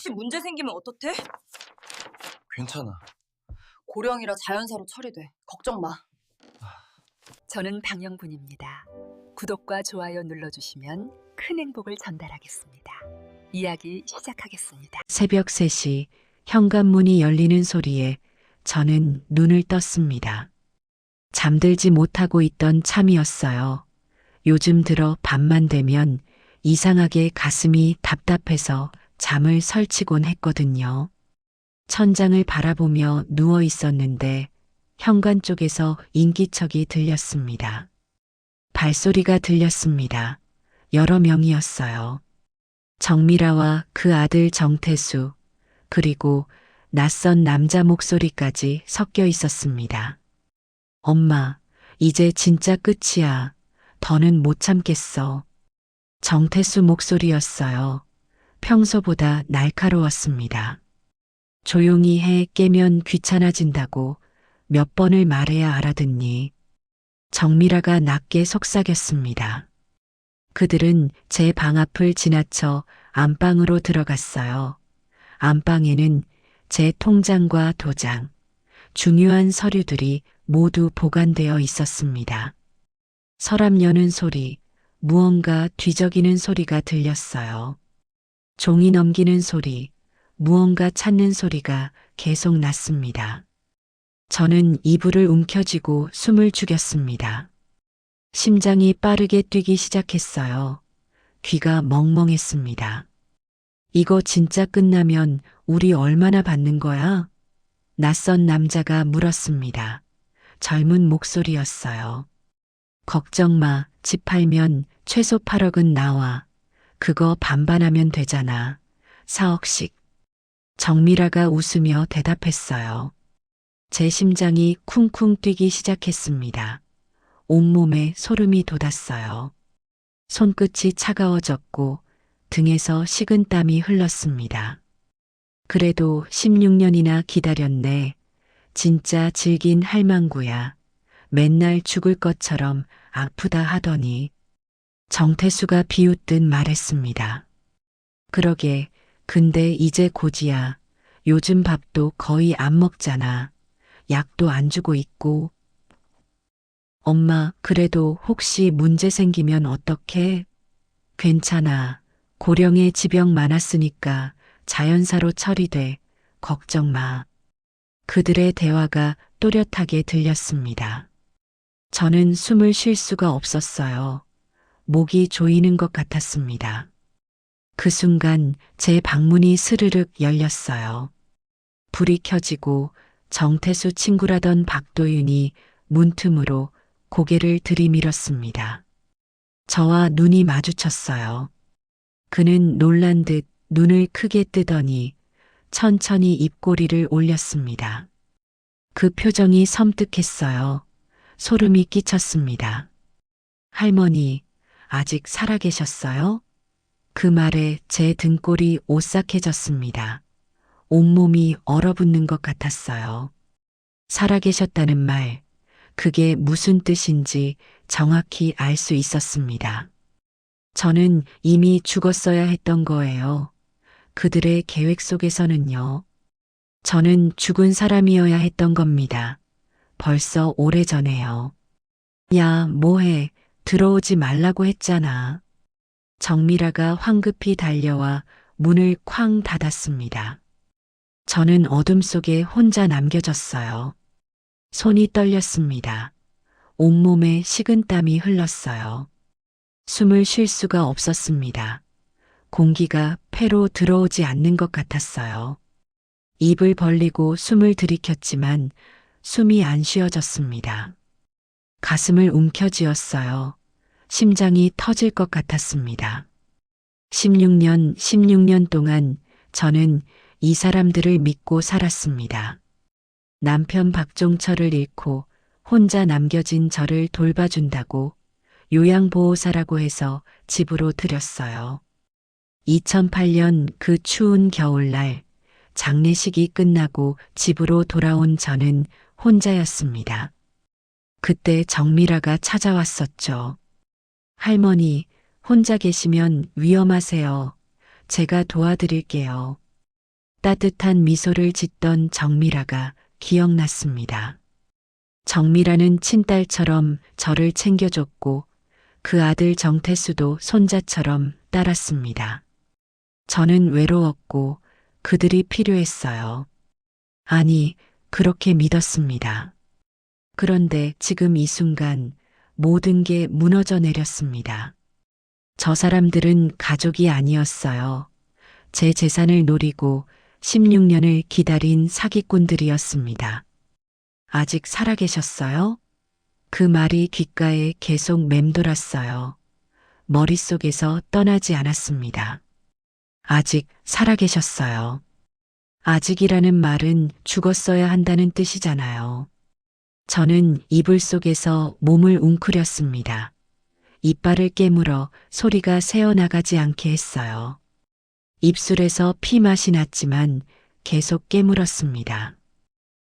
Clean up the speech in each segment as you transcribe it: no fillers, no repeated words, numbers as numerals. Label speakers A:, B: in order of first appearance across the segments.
A: 혹시 문제 생기면 어떻대?
B: 괜찮아.
A: 고령이라 자연사로 처리돼. 걱정 마.
C: 저는 방영분입니다. 구독과 좋아요 눌러주시면 큰 행복을 전달하겠습니다. 이야기 시작하겠습니다.
D: 새벽 3시 현관문이 열리는 소리에 저는 눈을 떴습니다. 잠들지 못하고 있던 참이었어요. 요즘 들어 밤만 되면 이상하게 가슴이 답답해서 잠을 설치곤 했거든요. 천장을 바라보며 누워 있었는데 현관 쪽에서 인기척이 들렸습니다. 발소리가 들렸습니다. 여러 명이었어요. 정미라와 그 아들 정태수, 그리고 낯선 남자 목소리까지 섞여 있었습니다. 엄마, 이제 진짜 끝이야. 더는 못 참겠어. 정태수 목소리였어요. 평소보다 날카로웠습니다. 조용히 해, 깨면 귀찮아진다고 몇 번을 말해야 알아듣니. 정미라가 낮게 속삭였습니다. 그들은 제 방 앞을 지나쳐 안방으로 들어갔어요. 안방에는 제 통장과 도장, 중요한 서류들이 모두 보관되어 있었습니다. 서랍 여는 소리, 무언가 뒤적이는 소리가 들렸어요. 종이 넘기는 소리, 무언가 찾는 소리가 계속 났습니다. 저는 이불을 움켜쥐고 숨을 죽였습니다. 심장이 빠르게 뛰기 시작했어요. 귀가 멍멍했습니다. 이거 진짜 끝나면 우리 얼마나 받는 거야? 낯선 남자가 물었습니다. 젊은 목소리였어요. 걱정 마, 집 팔면 최소 8억은 나와. 그거 반반하면 되잖아. 4억씩. 정미라가 웃으며 대답했어요. 제 심장이 쿵쿵 뛰기 시작했습니다. 온몸에 소름이 돋았어요. 손끝이 차가워졌고 등에서 식은 땀이 흘렀습니다. 그래도 16년이나 기다렸네. 진짜 질긴 할망구야. 맨날 죽을 것처럼 아프다 하더니. 정태수가 비웃듯 말했습니다. 그러게, 근데 이제 고지야. 요즘 밥도 거의 안 먹잖아. 약도 안 주고 있고. 엄마, 그래도 혹시 문제 생기면 어떡해? 괜찮아. 고령의 지병 많았으니까 자연사로 처리돼. 걱정 마. 그들의 대화가 또렷하게 들렸습니다. 저는 숨을 쉴 수가 없었어요. 목이 조이는 것 같았습니다. 그 순간 제 방문이 스르륵 열렸어요. 불이 켜지고 정태수 친구라던 박도윤이 문틈으로 고개를 들이밀었습니다. 저와 눈이 마주쳤어요. 그는 놀란 듯 눈을 크게 뜨더니 천천히 입꼬리를 올렸습니다. 그 표정이 섬뜩했어요. 소름이 끼쳤습니다. 할머니, 아직 살아계셨어요? 그 말에 제 등골이 오싹해졌습니다. 온몸이 얼어붙는 것 같았어요. 살아계셨다는 말, 그게 무슨 뜻인지 정확히 알 수 있었습니다. 저는 이미 죽었어야 했던 거예요. 그들의 계획 속에서는요. 저는 죽은 사람이어야 했던 겁니다. 벌써 오래전에요. 야, 뭐해. 들어오지 말라고 했잖아. 정미라가 황급히 달려와 문을 쾅 닫았습니다. 저는 어둠 속에 혼자 남겨졌어요. 손이 떨렸습니다. 온몸에 식은땀이 흘렀어요. 숨을 쉴 수가 없었습니다. 공기가 폐로 들어오지 않는 것 같았어요. 입을 벌리고 숨을 들이켰지만 숨이 안 쉬어졌습니다. 가슴을 움켜쥐었어요. 심장이 터질 것 같았습니다. 16년 동안 저는 이 사람들을 믿고 살았습니다. 남편 박종철을 잃고 혼자 남겨진 저를 돌봐준다고 요양보호사라고 해서 집으로 들였어요. 2008년 그 추운 겨울날 장례식이 끝나고 집으로 돌아온 저는 혼자였습니다. 그때 정미라가 찾아왔었죠. 할머니, 혼자 계시면 위험하세요. 제가 도와드릴게요. 따뜻한 미소를 짓던 정미라가 기억났습니다. 정미라는 친딸처럼 저를 챙겨줬고 그 아들 정태수도 손자처럼 따랐습니다. 저는 외로웠고 그들이 필요했어요. 아니, 그렇게 믿었습니다. 그런데 지금 이 순간 모든 게 무너져 내렸습니다. 저 사람들은 가족이 아니었어요. 제 재산을 노리고 16년을 기다린 사기꾼들이었습니다. 아직 살아계셨어요? 그 말이 귓가에 계속 맴돌았어요. 머릿속에서 떠나지 않았습니다. 아직 살아계셨어요. 아직이라는 말은 죽었어야 한다는 뜻이잖아요. 저는 이불 속에서 몸을 웅크렸습니다. 이빨을 깨물어 소리가 새어나가지 않게 했어요. 입술에서 피 맛이 났지만 계속 깨물었습니다.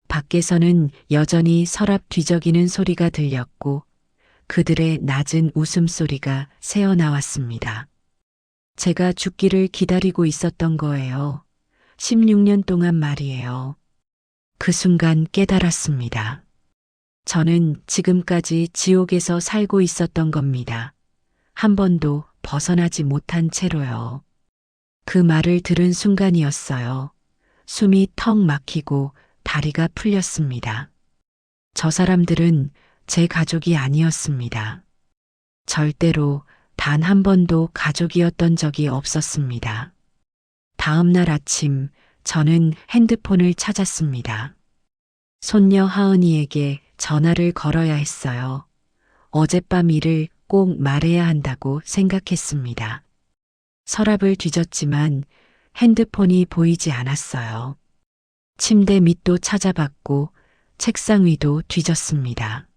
D: 밖에서는 여전히 서랍 뒤적이는 소리가 들렸고 그들의 낮은 웃음소리가 새어나왔습니다. 제가 죽기를 기다리고 있었던 거예요. 16년 동안 말이에요. 그 순간 깨달았습니다. 저는 지금까지 지옥에서 살고 있었던 겁니다. 한 번도 벗어나지 못한 채로요. 그 말을 들은 순간이었어요. 숨이 턱 막히고 다리가 풀렸습니다. 저 사람들은 제 가족이 아니었습니다. 절대로 단 한 번도 가족이었던 적이 없었습니다. 다음 날 아침 저는 핸드폰을 찾았습니다. 손녀 하은이에게 전화를 걸어야 했어요. 어젯밤 일을 꼭 말해야 한다고 생각했습니다. 서랍을 뒤졌지만 핸드폰이 보이지 않았어요. 침대 밑도 찾아봤고 책상 위도 뒤졌습니다.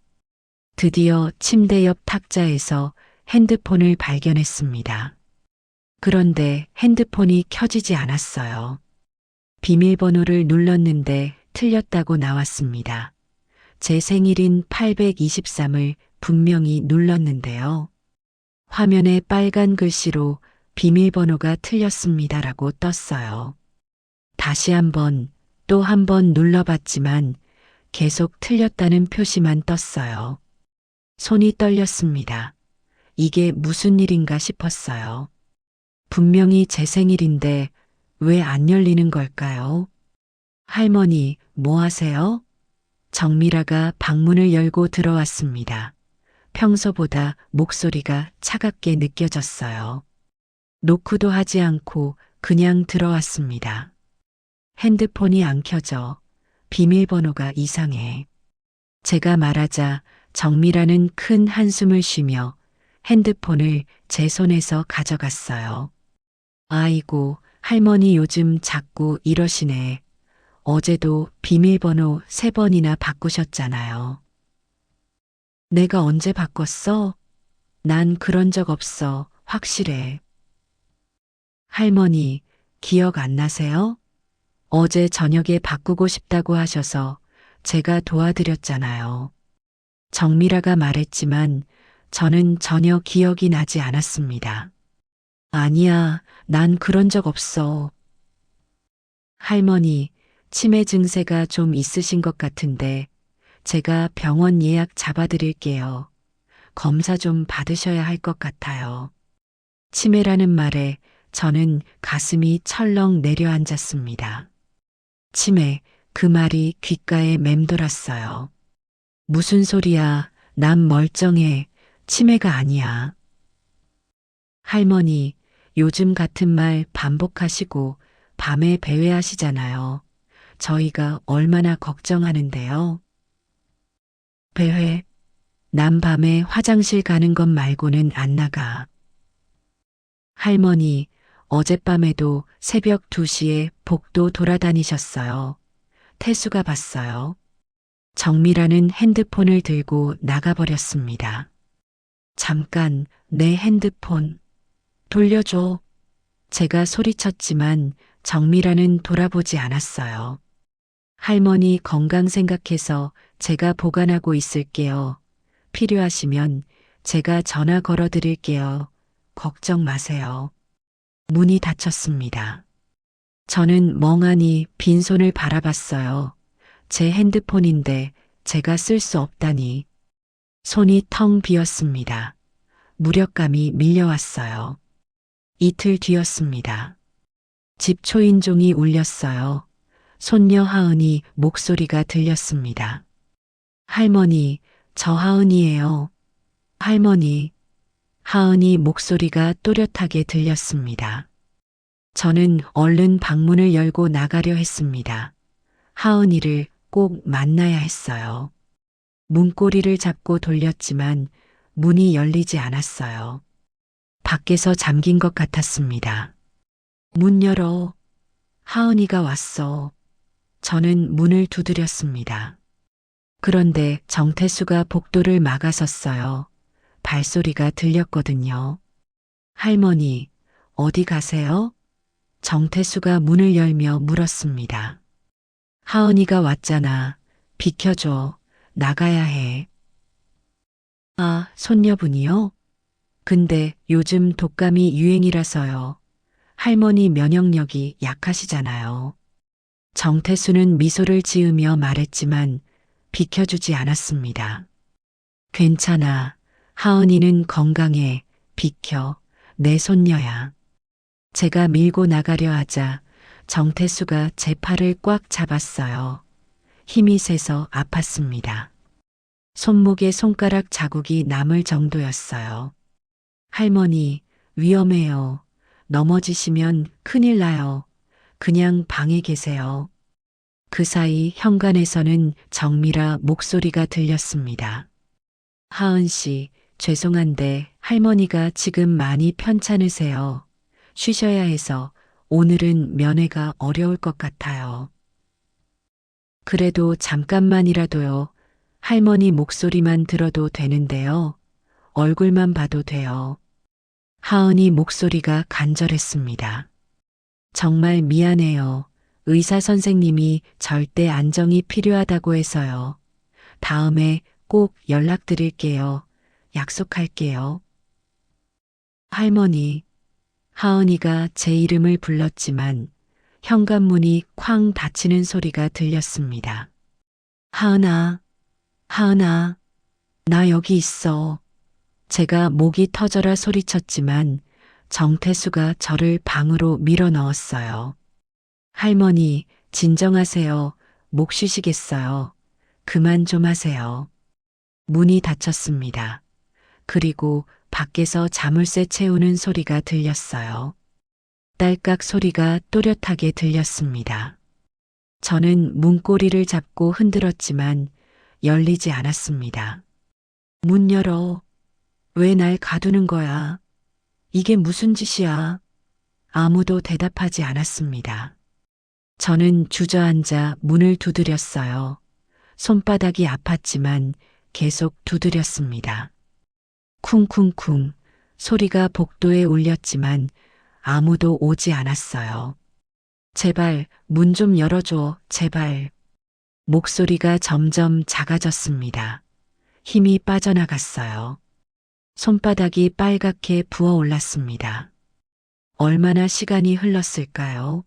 D: 드디어 침대 옆 탁자에서 핸드폰을 발견했습니다. 그런데 핸드폰이 켜지지 않았어요. 비밀번호를 눌렀는데 틀렸다고 나왔습니다. 제 생일인 823을 분명히 눌렀는데요. 화면에 빨간 글씨로 비밀번호가 틀렸습니다라고 떴어요. 다시 한번 또 한 번 눌러봤지만 계속 틀렸다는 표시만 떴어요. 손이 떨렸습니다. 이게 무슨 일인가 싶었어요. 분명히 제 생일인데 왜 안 열리는 걸까요? 할머니, 뭐 하세요? 정미라가 방문을 열고 들어왔습니다. 평소보다 목소리가 차갑게 느껴졌어요. 노크도 하지 않고 그냥 들어왔습니다. 핸드폰이 안 켜져. 비밀번호가 이상해. 제가 말하자 정미라는 큰 한숨을 쉬며 핸드폰을 제 손에서 가져갔어요. 아이고, 할머니 요즘 자꾸 이러시네. 어제도 비밀번호 3번이나 바꾸셨잖아요. 내가 언제 바꿨어? 난 그런 적 없어. 확실해. 할머니, 기억 안 나세요? 어제 저녁에 바꾸고 싶다고 하셔서 제가 도와드렸잖아요. 정미라가 말했지만 저는 전혀 기억이 나지 않았습니다. 아니야, 난 그런 적 없어. 할머니, 치매 증세가 좀 있으신 것 같은데 제가 병원 예약 잡아드릴게요. 검사 좀 받으셔야 할 것 같아요. 치매라는 말에 저는 가슴이 철렁 내려앉았습니다. 치매, 그 말이 귓가에 맴돌았어요. 무슨 소리야, 난 멀쩡해. 치매가 아니야. 할머니, 요즘 같은 말 반복하시고 밤에 배회하시잖아요. 저희가 얼마나 걱정하는데요. 배회? 난 밤에 화장실 가는 것 말고는 안 나가. 할머니, 어젯밤에도 새벽 2시에 복도 돌아다니셨어요. 태수가 봤어요. 정미라는 핸드폰을 들고 나가버렸습니다. 잠깐, 내 핸드폰. 돌려줘. 제가 소리쳤지만 정미라는 돌아보지 않았어요. 할머니 건강 생각해서 제가 보관하고 있을게요. 필요하시면 제가 전화 걸어드릴게요. 걱정 마세요. 문이 닫혔습니다. 저는 멍하니 빈손을 바라봤어요. 제 핸드폰인데 제가 쓸 수 없다니. 손이 텅 비었습니다. 무력감이 밀려왔어요. 이틀 뒤였습니다. 집 초인종이 울렸어요. 손녀 하은이 목소리가 들렸습니다. 할머니, 저 하은이에요. 할머니. 하은이 목소리가 또렷하게 들렸습니다. 저는 얼른 방문을 열고 나가려 했습니다. 하은이를 꼭 만나야 했어요. 문고리를 잡고 돌렸지만 문이 열리지 않았어요. 밖에서 잠긴 것 같았습니다. 문 열어. 하은이가 왔어. 저는 문을 두드렸습니다. 그런데 정태수가 복도를 막아섰어요. 발소리가 들렸거든요. 할머니, 어디 가세요? 정태수가 문을 열며 물었습니다. 하은이가 왔잖아. 비켜줘. 나가야 해. 아, 손녀분이요? 근데 요즘 독감이 유행이라서요. 할머니 면역력이 약하시잖아요. 정태수는 미소를 지으며 말했지만 비켜주지 않았습니다. 괜찮아. 하은이는 건강해. 비켜. 내 손녀야. 제가 밀고 나가려 하자 정태수가 제 팔을 꽉 잡았어요. 힘이 세서 아팠습니다. 손목에 손가락 자국이 남을 정도였어요. 할머니, 위험해요. 넘어지시면 큰일 나요. 그냥 방에 계세요. 그 사이 현관에서는 정미라 목소리가 들렸습니다. 하은 씨, 죄송한데 할머니가 지금 많이 편찮으세요. 쉬셔야 해서 오늘은 면회가 어려울 것 같아요. 그래도 잠깐만이라도요. 할머니 목소리만 들어도 되는데요. 얼굴만 봐도 돼요. 하은이 목소리가 간절했습니다. 정말 미안해요. 의사 선생님이 절대 안정이 필요하다고 해서요. 다음에 꼭 연락드릴게요. 약속할게요. 할머니. 하은이가 제 이름을 불렀지만 현관문이 쾅 닫히는 소리가 들렸습니다. 하은아, 하은아, 나 여기 있어. 제가 목이 터져라 소리쳤지만 정태수가 저를 방으로 밀어 넣었어요. 할머니, 진정하세요. 목 쉬시겠어요. 그만 좀 하세요. 문이 닫혔습니다. 그리고 밖에서 자물쇠 채우는 소리가 들렸어요. 딸깍 소리가 또렷하게 들렸습니다. 저는 문고리를 잡고 흔들었지만 열리지 않았습니다. 문 열어. 왜 날 가두는 거야? 이게 무슨 짓이야? 아무도 대답하지 않았습니다. 저는 주저앉아 문을 두드렸어요. 손바닥이 아팠지만 계속 두드렸습니다. 쿵쿵쿵 소리가 복도에 울렸지만 아무도 오지 않았어요. 제발 문 좀 열어줘, 제발. 목소리가 점점 작아졌습니다. 힘이 빠져나갔어요. 손바닥이 빨갛게 부어올랐습니다. 얼마나 시간이 흘렀을까요?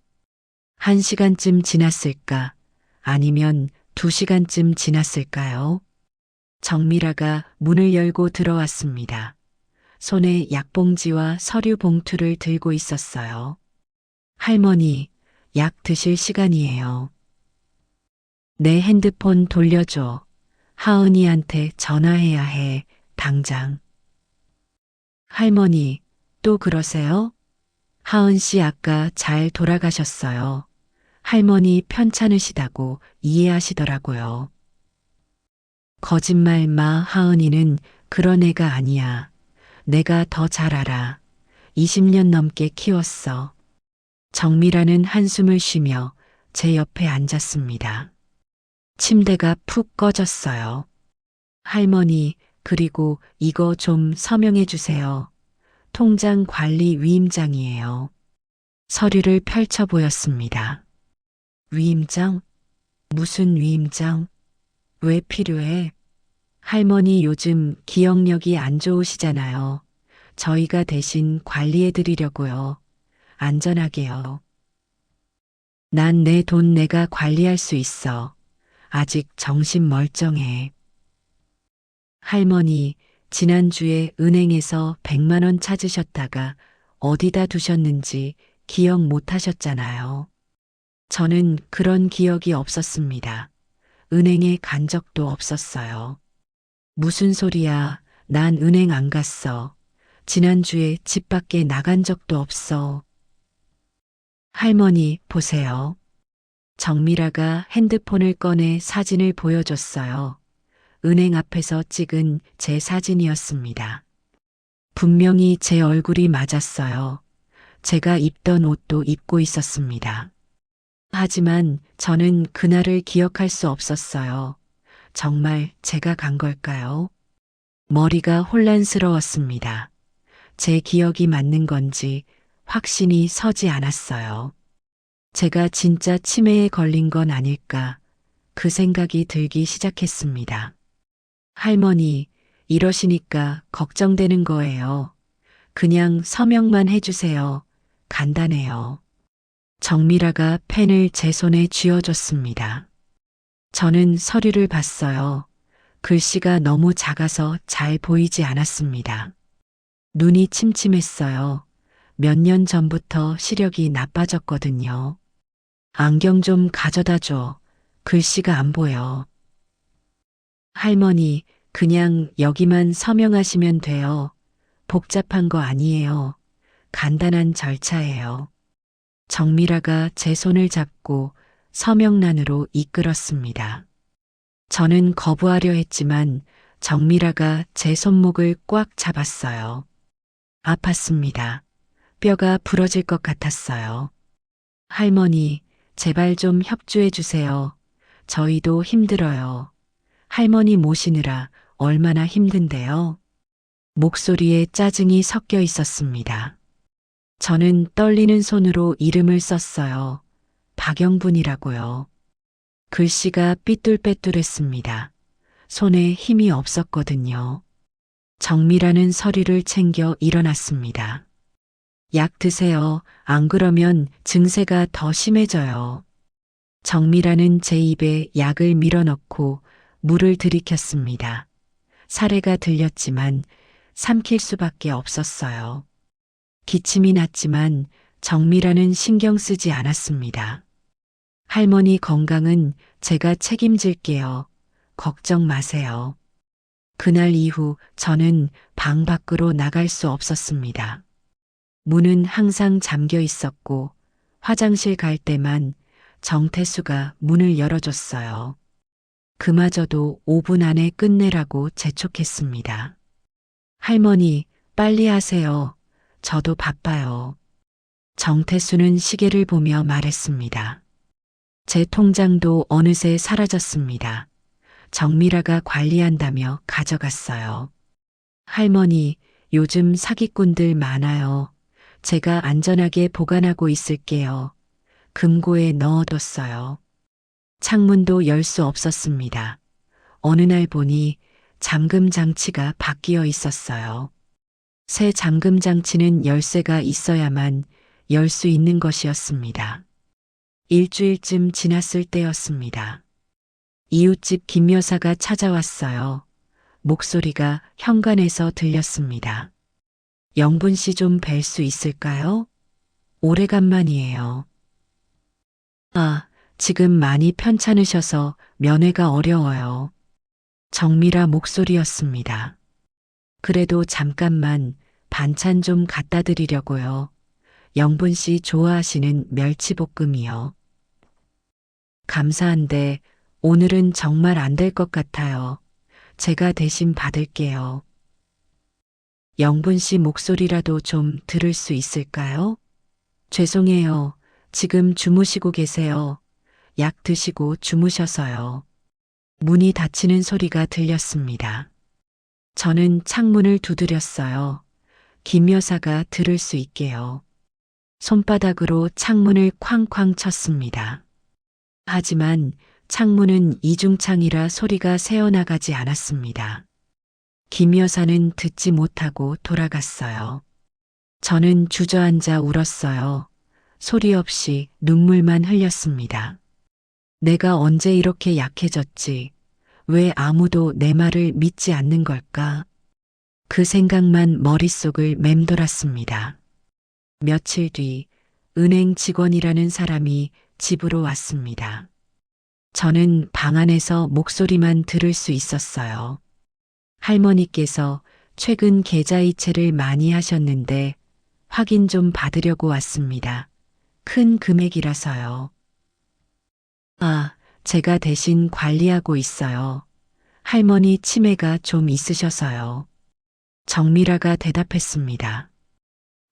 D: 1시간쯤 지났을까? 아니면 2시간쯤 지났을까요? 정미라가 문을 열고 들어왔습니다. 손에 약봉지와 서류 봉투를 들고 있었어요. 할머니, 약 드실 시간이에요. 내 핸드폰 돌려줘. 하은이한테 전화해야 해, 당장. 할머니, 또 그러세요? 하은 씨 아까 잘 돌아가셨어요. 할머니 편찮으시다고 이해하시더라고요. 거짓말 마, 하은이는 그런 애가 아니야. 내가 더 잘 알아. 20년 넘게 키웠어. 정미라는 한숨을 쉬며 제 옆에 앉았습니다. 침대가 푹 꺼졌어요. 할머니, 그리고 이거 좀 서명해 주세요. 통장 관리 위임장이에요. 서류를 펼쳐 보였습니다. 위임장? 무슨 위임장? 왜 필요해? 할머니 요즘 기억력이 안 좋으시잖아요. 저희가 대신 관리해 드리려고요. 안전하게요. 난 내 돈 내가 관리할 수 있어. 아직 정신 멀쩡해. 할머니, 지난주에 은행에서 100만 원 찾으셨다가 어디다 두셨는지 기억 못 하셨잖아요. 저는 그런 기억이 없었습니다. 은행에 간 적도 없었어요. 무슨 소리야? 난 은행 안 갔어. 지난주에 집 밖에 나간 적도 없어. 할머니, 보세요. 정미라가 핸드폰을 꺼내 사진을 보여줬어요. 은행 앞에서 찍은 제 사진이었습니다. 분명히 제 얼굴이 맞았어요. 제가 입던 옷도 입고 있었습니다. 하지만 저는 그날을 기억할 수 없었어요. 정말 제가 간 걸까요? 머리가 혼란스러웠습니다. 제 기억이 맞는 건지 확신이 서지 않았어요. 제가 진짜 치매에 걸린 건 아닐까 그 생각이 들기 시작했습니다. 할머니, 이러시니까 걱정되는 거예요. 그냥 서명만 해주세요. 간단해요. 정미라가 펜을 제 손에 쥐어줬습니다. 저는 서류를 봤어요. 글씨가 너무 작아서 잘 보이지 않았습니다. 눈이 침침했어요. 몇 년 전부터 시력이 나빠졌거든요. 안경 좀 가져다 줘. 글씨가 안 보여. 할머니, 그냥 여기만 서명하시면 돼요. 복잡한 거 아니에요. 간단한 절차예요. 정미라가 제 손을 잡고 서명란으로 이끌었습니다. 저는 거부하려 했지만 정미라가 제 손목을 꽉 잡았어요. 아팠습니다. 뼈가 부러질 것 같았어요. 할머니, 제발 좀 협조해 주세요. 저희도 힘들어요. 할머니 모시느라 얼마나 힘든데요. 목소리에 짜증이 섞여 있었습니다. 저는 떨리는 손으로 이름을 썼어요. 박영분이라고요. 글씨가 삐뚤빼뚤했습니다. 손에 힘이 없었거든요. 정미라는 서류를 챙겨 일어났습니다. 약 드세요. 안 그러면 증세가 더 심해져요. 정미라는 제 입에 약을 밀어넣고 물을 들이켰습니다. 사례가 들렸지만 삼킬 수밖에 없었어요. 기침이 났지만 정미라는 신경 쓰지 않았습니다. 할머니 건강은 제가 책임질게요. 걱정 마세요. 그날 이후 저는 방 밖으로 나갈 수 없었습니다. 문은 항상 잠겨 있었고 화장실 갈 때만 정태수가 문을 열어줬어요. 그마저도 5분 안에 끝내라고 재촉했습니다. 할머니, 빨리 하세요. 저도 바빠요. 정태수는 시계를 보며 말했습니다. 제 통장도 어느새 사라졌습니다. 정미라가 관리한다며 가져갔어요. 할머니, 요즘 사기꾼들 많아요. 제가 안전하게 보관하고 있을게요. 금고에 넣어뒀어요. 창문도 열 수 없었습니다. 어느 날 보니 잠금 장치가 바뀌어 있었어요. 새 잠금 장치는 열쇠가 있어야만 열 수 있는 것이었습니다. 일주일쯤 지났을 때였습니다. 이웃집 김 여사가 찾아왔어요. 목소리가 현관에서 들렸습니다. 영분 씨 좀 뵐 수 있을까요? 오래간만이에요. 아, 지금 많이 편찮으셔서 면회가 어려워요. 정미라 목소리였습니다. 그래도 잠깐만 반찬 좀 갖다 드리려고요. 영분 씨 좋아하시는 멸치볶음이요. 감사한데 오늘은 정말 안 될 것 같아요. 제가 대신 받을게요. 영분 씨 목소리라도 좀 들을 수 있을까요? 죄송해요. 지금 주무시고 계세요. 약 드시고 주무셔서요. 문이 닫히는 소리가 들렸습니다. 저는 창문을 두드렸어요. 김 여사가 들을 수 있게요. 손바닥으로 창문을 쾅쾅 쳤습니다. 하지만 창문은 이중창이라 소리가 새어나가지 않았습니다. 김 여사는 듣지 못하고 돌아갔어요. 저는 주저앉아 울었어요. 소리 없이 눈물만 흘렸습니다. 내가 언제 이렇게 약해졌지? 왜 아무도 내 말을 믿지 않는 걸까? 그 생각만 머릿속을 맴돌았습니다. 며칠 뒤 은행 직원이라는 사람이 집으로 왔습니다. 저는 방 안에서 목소리만 들을 수 있었어요. 할머니께서 최근 계좌이체를 많이 하셨는데 확인 좀 받으려고 왔습니다. 큰 금액이라서요. 아, 제가 대신 관리하고 있어요. 할머니 치매가 좀 있으셔서요. 정미라가 대답했습니다.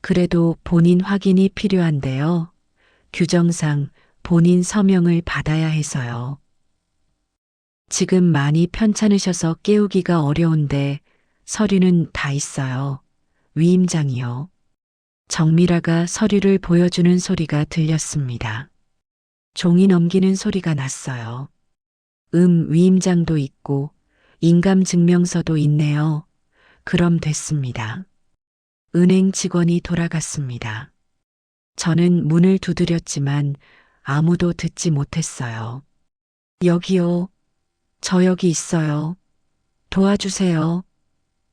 D: 그래도 본인 확인이 필요한데요. 규정상 본인 서명을 받아야 해서요. 지금 많이 편찮으셔서 깨우기가 어려운데 서류는 다 있어요. 위임장이요. 정미라가 서류를 보여주는 소리가 들렸습니다. 종이 넘기는 소리가 났어요. 위임장도 있고 인감증명서도 있네요. 그럼 됐습니다. 은행 직원이 돌아갔습니다. 저는 문을 두드렸지만 아무도 듣지 못했어요. 여기요. 저 여기 있어요. 도와주세요.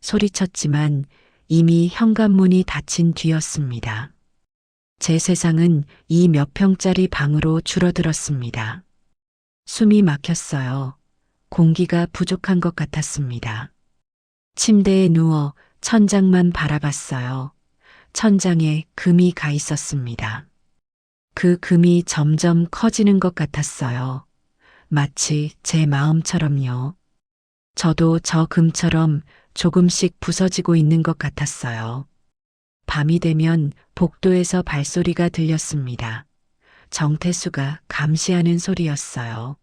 D: 소리쳤지만 이미 현관문이 닫힌 뒤였습니다. 제 세상은 이 몇 평짜리 방으로 줄어들었습니다. 숨이 막혔어요. 공기가 부족한 것 같았습니다. 침대에 누워 천장만 바라봤어요. 천장에 금이 가 있었습니다. 그 금이 점점 커지는 것 같았어요. 마치 제 마음처럼요. 저도 저 금처럼 조금씩 부서지고 있는 것 같았어요. 밤이 되면 복도에서 발소리가 들렸습니다. 정태수가 감시하는 소리였어요.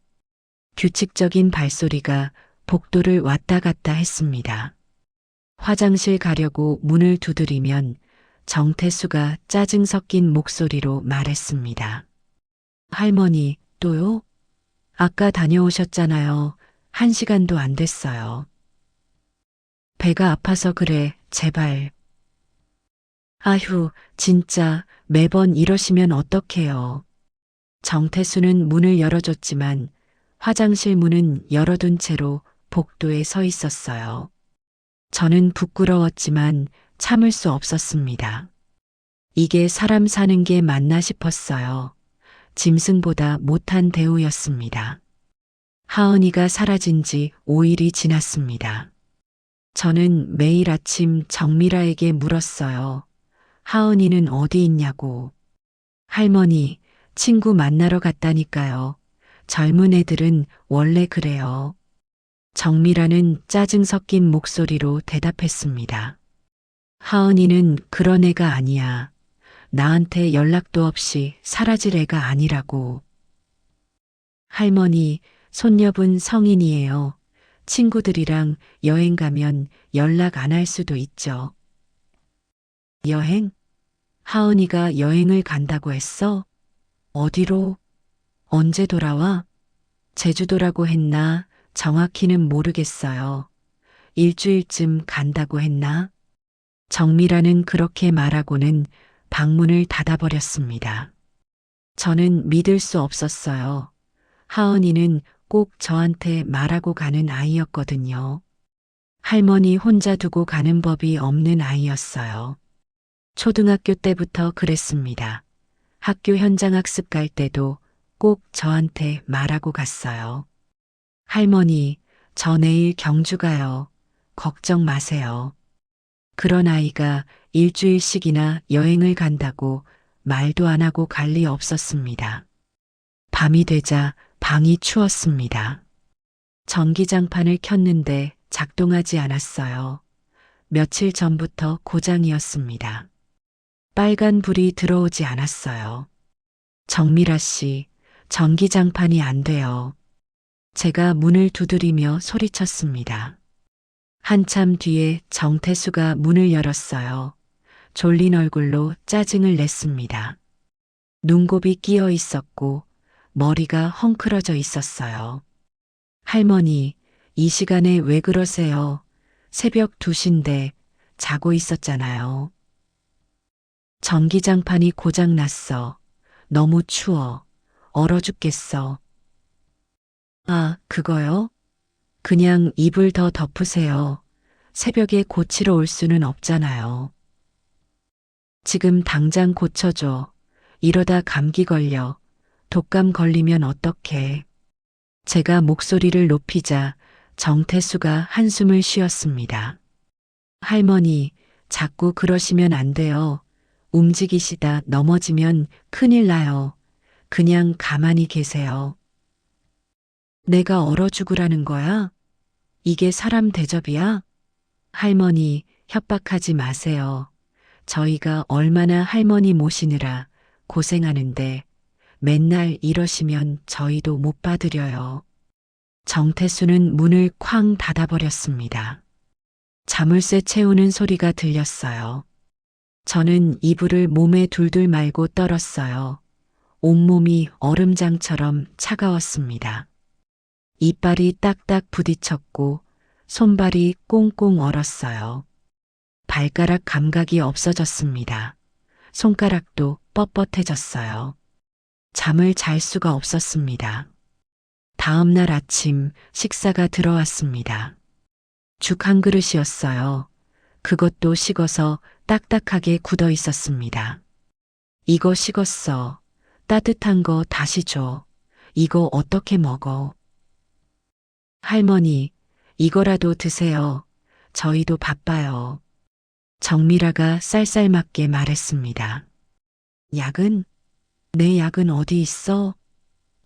D: 규칙적인 발소리가 복도를 왔다 갔다 했습니다. 화장실 가려고 문을 두드리면 정태수가 짜증 섞인 목소리로 말했습니다. 할머니, 또요? 아까 다녀오셨잖아요. 1시간도 안 됐어요. 배가 아파서 그래, 제발. 아휴, 진짜 매번 이러시면 어떡해요. 정태수는 문을 열어줬지만 화장실 문은 열어둔 채로 복도에 서 있었어요. 저는 부끄러웠지만 참을 수 없었습니다. 이게 사람 사는 게 맞나 싶었어요. 짐승보다 못한 대우였습니다. 하은이가 사라진 지 5일이 지났습니다. 저는 매일 아침 정미라에게 물었어요. 하은이는 어디 있냐고. 할머니, 친구 만나러 갔다니까요. 젊은 애들은 원래 그래요. 정미라는 짜증 섞인 목소리로 대답했습니다. 하은이는 그런 애가 아니야. 나한테 연락도 없이 사라질 애가 아니라고. 할머니, 손녀분 성인이에요. 친구들이랑 여행 가면 연락 안 할 수도 있죠. 여행? 하은이가 여행을 간다고 했어? 어디로? 언제 돌아와? 제주도라고 했나? 정확히는 모르겠어요. 일주일쯤 간다고 했나? 정미라는 그렇게 말하고는 방문을 닫아버렸습니다. 저는 믿을 수 없었어요. 하은이는 꼭 저한테 말하고 가는 아이였거든요. 할머니 혼자 두고 가는 법이 없는 아이였어요. 초등학교 때부터 그랬습니다. 학교 현장 학습 갈 때도 꼭 저한테 말하고 갔어요. 할머니, 저 내일 경주 가요. 걱정 마세요. 그런 아이가 일주일씩이나 여행을 간다고 말도 안 하고 갈 리 없었습니다. 밤이 되자 방이 추웠습니다. 전기장판을 켰는데 작동하지 않았어요. 며칠 전부터 고장이었습니다. 빨간 불이 들어오지 않았어요. 정미라 씨, 전기장판이 안 돼요. 제가 문을 두드리며 소리쳤습니다. 한참 뒤에 정태수가 문을 열었어요. 졸린 얼굴로 짜증을 냈습니다. 눈곱이 끼어 있었고 머리가 헝클어져 있었어요. 할머니, 이 시간에 왜 그러세요? 새벽 2시인데 자고 있었잖아요. 전기장판이 고장났어. 너무 추워. 얼어 죽겠어. 아, 그거요? 그냥 이불 더 덮으세요. 새벽에 고치러 올 수는 없잖아요. 지금 당장 고쳐줘. 이러다 감기 걸려. 독감 걸리면 어떡해. 제가 목소리를 높이자 정태수가 한숨을 쉬었습니다. 할머니, 자꾸 그러시면 안 돼요. 움직이시다 넘어지면 큰일 나요. 그냥 가만히 계세요. 내가 얼어 죽으라는 거야? 이게 사람 대접이야? 할머니, 협박하지 마세요. 저희가 얼마나 할머니 모시느라 고생하는데 맨날 이러시면 저희도 못 받으려요. 정태수는 문을 쾅 닫아버렸습니다. 자물쇠 채우는 소리가 들렸어요. 저는 이불을 몸에 둘둘 말고 떨었어요. 온몸이 얼음장처럼 차가웠습니다. 이빨이 딱딱 부딪혔고 손발이 꽁꽁 얼었어요. 발가락 감각이 없어졌습니다. 손가락도 뻣뻣해졌어요. 잠을 잘 수가 없었습니다. 다음 날 아침 식사가 들어왔습니다. 죽 한 그릇이었어요. 그것도 식어서 딱딱하게 굳어 있었습니다. 이거 식었어. 따뜻한 거 다시 줘. 이거 어떻게 먹어? 할머니, 이거라도 드세요. 저희도 바빠요. 정미라가 쌀쌀맞게 말했습니다. 약은? 내 약은 어디 있어?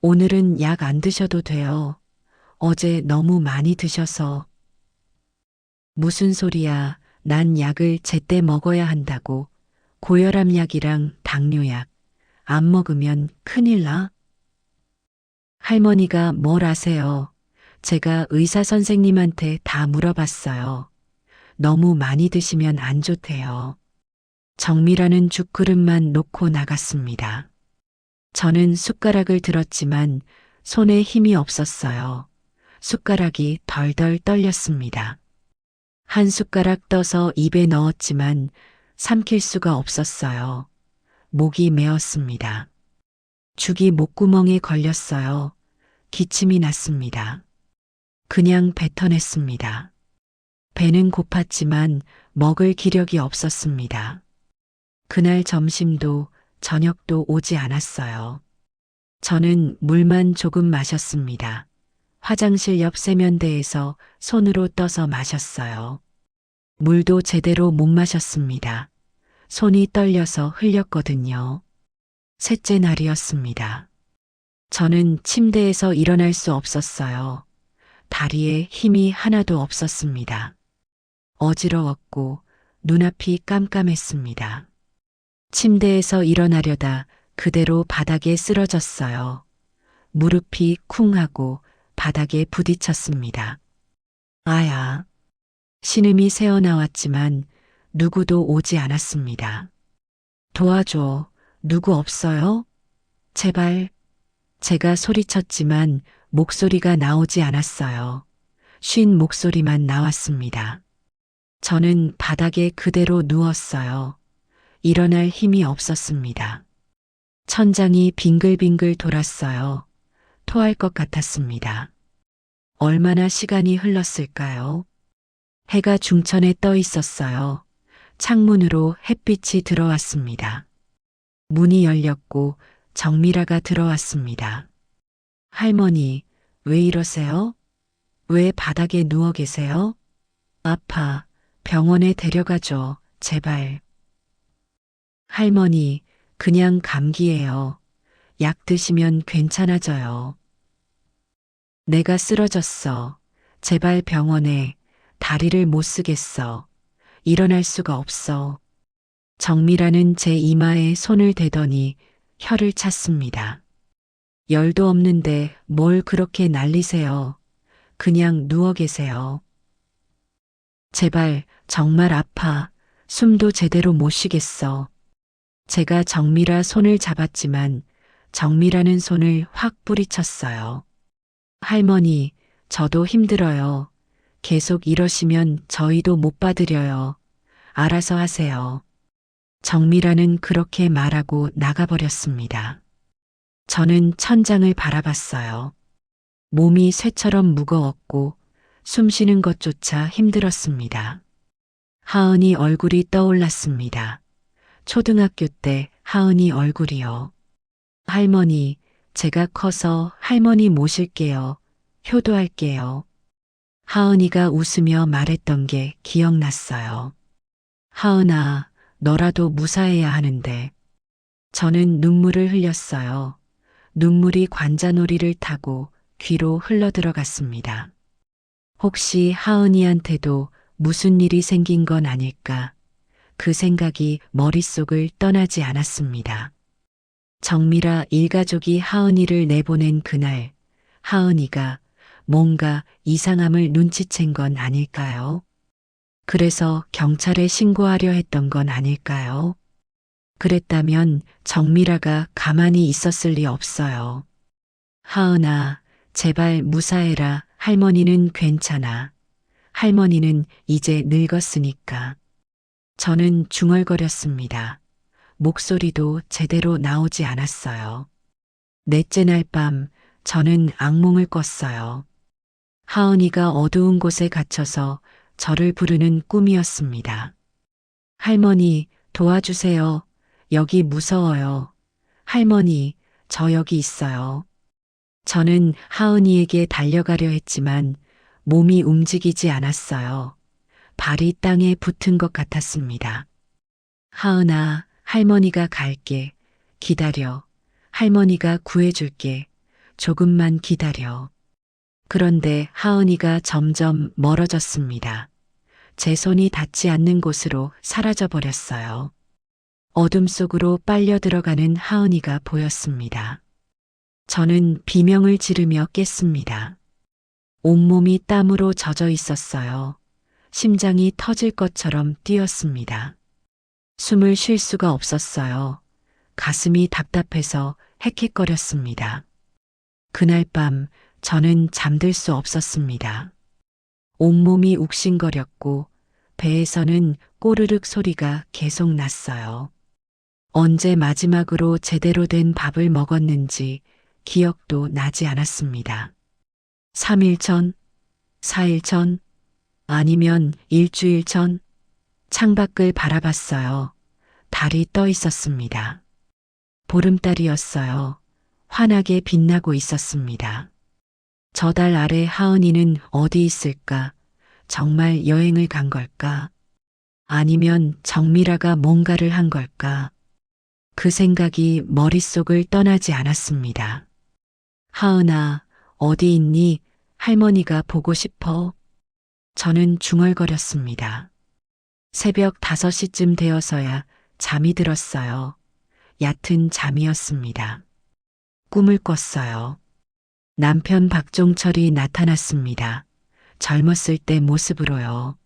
D: 오늘은 약 안 드셔도 돼요. 어제 너무 많이 드셔서. 무슨 소리야. 난 약을 제때 먹어야 한다고. 고혈압 약이랑 당뇨약. 안 먹으면 큰일 나. 할머니가 뭘 아세요? 제가 의사 선생님한테 다 물어봤어요. 너무 많이 드시면 안 좋대요. 정미라는 죽그릇만 놓고 나갔습니다. 저는 숟가락을 들었지만 손에 힘이 없었어요. 숟가락이 덜덜 떨렸습니다. 한 숟가락 떠서 입에 넣었지만 삼킬 수가 없었어요. 목이 메었습니다. 죽이 목구멍에 걸렸어요. 기침이 났습니다. 그냥 뱉어냈습니다. 배는 고팠지만 먹을 기력이 없었습니다. 그날 점심도 저녁도 오지 않았어요. 저는 물만 조금 마셨습니다. 화장실 옆 세면대에서 손으로 떠서 마셨어요. 물도 제대로 못 마셨습니다. 손이 떨려서 흘렸거든요. 셋째 날이었습니다. 저는 침대에서 일어날 수 없었어요. 다리에 힘이 하나도 없었습니다. 어지러웠고 눈앞이 깜깜했습니다. 침대에서 일어나려다 그대로 바닥에 쓰러졌어요. 무릎이 쿵 하고 바닥에 부딪혔습니다. 아야. 신음이 새어나왔지만 누구도 오지 않았습니다. 도와줘. 누구 없어요? 제발. 제가 소리쳤지만 목소리가 나오지 않았어요. 쉰 목소리만 나왔습니다. 저는 바닥에 그대로 누웠어요. 일어날 힘이 없었습니다. 천장이 빙글빙글 돌았어요. 토할 것 같았습니다. 얼마나 시간이 흘렀을까요? 해가 중천에 떠 있었어요. 창문으로 햇빛이 들어왔습니다. 문이 열렸고 정미라가 들어왔습니다. 할머니, 왜 이러세요? 왜 바닥에 누워 계세요? 아파. 병원에 데려가줘. 제발. 할머니, 그냥 감기예요. 약 드시면 괜찮아져요. 내가 쓰러졌어. 제발 병원에. 다리를 못 쓰겠어. 일어날 수가 없어. 정미라는 제 이마에 손을 대더니 혀를 찼습니다. 열도 없는데 뭘 그렇게 난리세요. 그냥 누워 계세요. 제발, 정말 아파. 숨도 제대로 못 쉬겠어. 제가 정미라 손을 잡았지만 정미라는 손을 확 뿌리쳤어요. 할머니, 저도 힘들어요. 계속 이러시면 저희도 못 받으려요. 알아서 하세요. 정미라는 그렇게 말하고 나가버렸습니다. 저는 천장을 바라봤어요. 몸이 쇠처럼 무거웠고 숨 쉬는 것조차 힘들었습니다. 하은이 얼굴이 떠올랐습니다. 초등학교 때 하은이 얼굴이요. 할머니, 제가 커서 할머니 모실게요. 효도할게요. 하은이가 웃으며 말했던 게 기억났어요. 하은아, 너라도 무사해야 하는데. 저는 눈물을 흘렸어요. 눈물이 관자놀이를 타고 귀로 흘러들어갔습니다. 혹시 하은이한테도 무슨 일이 생긴 건 아닐까? 그 생각이 머릿속을 떠나지 않았습니다. 정미라 일가족이 하은이를 내보낸 그날, 하은이가 뭔가 이상함을 눈치챈 건 아닐까요? 그래서 경찰에 신고하려 했던 건 아닐까요? 그랬다면 정미라가 가만히 있었을 리 없어요. 하은아, 제발 무사해라. 할머니는 괜찮아. 할머니는 이제 늙었으니까. 저는 중얼거렸습니다. 목소리도 제대로 나오지 않았어요. 넷째 날 밤 저는 악몽을 꿨어요. 하은이가 어두운 곳에 갇혀서 저를 부르는 꿈이었습니다. 할머니, 도와주세요. 여기 무서워요. 할머니, 저 여기 있어요. 저는 하은이에게 달려가려 했지만 몸이 움직이지 않았어요. 발이 땅에 붙은 것 같았습니다. 하은아, 할머니가 갈게. 기다려. 할머니가 구해줄게. 조금만 기다려. 그런데 하은이가 점점 멀어졌습니다. 제 손이 닿지 않는 곳으로 사라져 버렸어요. 어둠 속으로 빨려 들어가는 하은이가 보였습니다. 저는 비명을 지르며 깼습니다. 온몸이 땀으로 젖어 있었어요. 심장이 터질 것처럼 뛰었습니다. 숨을 쉴 수가 없었어요. 가슴이 답답해서 헥헥거렸습니다. 그날 밤 저는 잠들 수 없었습니다. 온몸이 욱신거렸고 배에서는 꼬르륵 소리가 계속 났어요. 언제 마지막으로 제대로 된 밥을 먹었는지 기억도 나지 않았습니다. 3일 전, 4일 전, 아니면 일주일 전, 창밖을 바라봤어요. 달이 떠 있었습니다. 보름달이었어요. 환하게 빛나고 있었습니다. 저 달 아래 하은이는 어디 있을까? 정말 여행을 간 걸까? 아니면 정미라가 뭔가를 한 걸까? 그 생각이 머릿속을 떠나지 않았습니다. 하은아, 어디 있니? 할머니가 보고 싶어. 저는 중얼거렸습니다. 새벽 5시쯤 되어서야 잠이 들었어요. 얕은 잠이었습니다. 꿈을 꿨어요. 남편 박종철이 나타났습니다. 젊었을 때 모습으로요.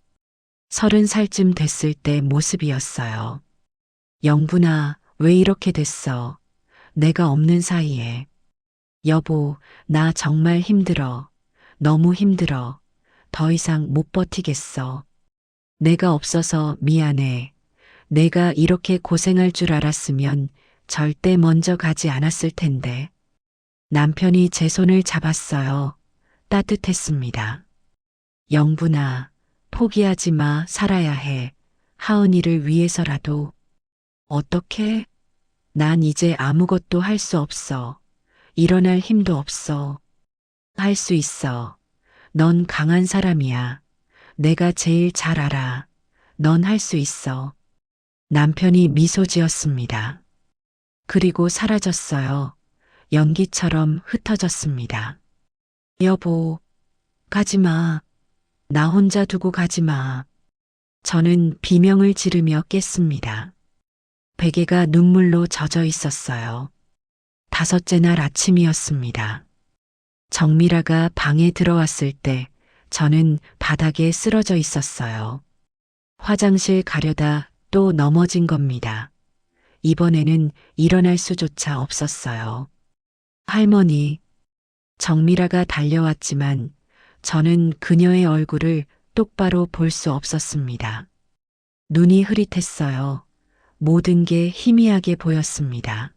D: 30살쯤 됐을 때 모습이었어요. 영분아, 왜 이렇게 됐어? 내가 없는 사이에. 여보, 나 정말 힘들어. 너무 힘들어. 더 이상 못 버티겠어. 내가 없어서 미안해. 내가 이렇게 고생할 줄 알았으면 절대 먼저 가지 않았을 텐데. 남편이 제 손을 잡았어요. 따뜻했습니다. 영분아, 포기하지 마. 살아야 해. 하은이를 위해서라도. 어떻게? 난 이제 아무것도 할 수 없어. 일어날 힘도 없어. 할 수 있어. 넌 강한 사람이야. 내가 제일 잘 알아. 넌 할 수 있어. 남편이 미소 지었습니다. 그리고 사라졌어요. 연기처럼 흩어졌습니다. 여보, 가지 마. 나 혼자 두고 가지 마. 저는 비명을 지르며 깼습니다. 베개가 눈물로 젖어 있었어요. 5째 날 아침이었습니다. 정미라가 방에 들어왔을 때 저는 바닥에 쓰러져 있었어요. 화장실 가려다 또 넘어진 겁니다. 이번에는 일어날 수조차 없었어요. 할머니, 정미라가 달려왔지만 저는 그녀의 얼굴을 똑바로 볼 수 없었습니다. 눈이 흐릿했어요. 모든 게 희미하게 보였습니다.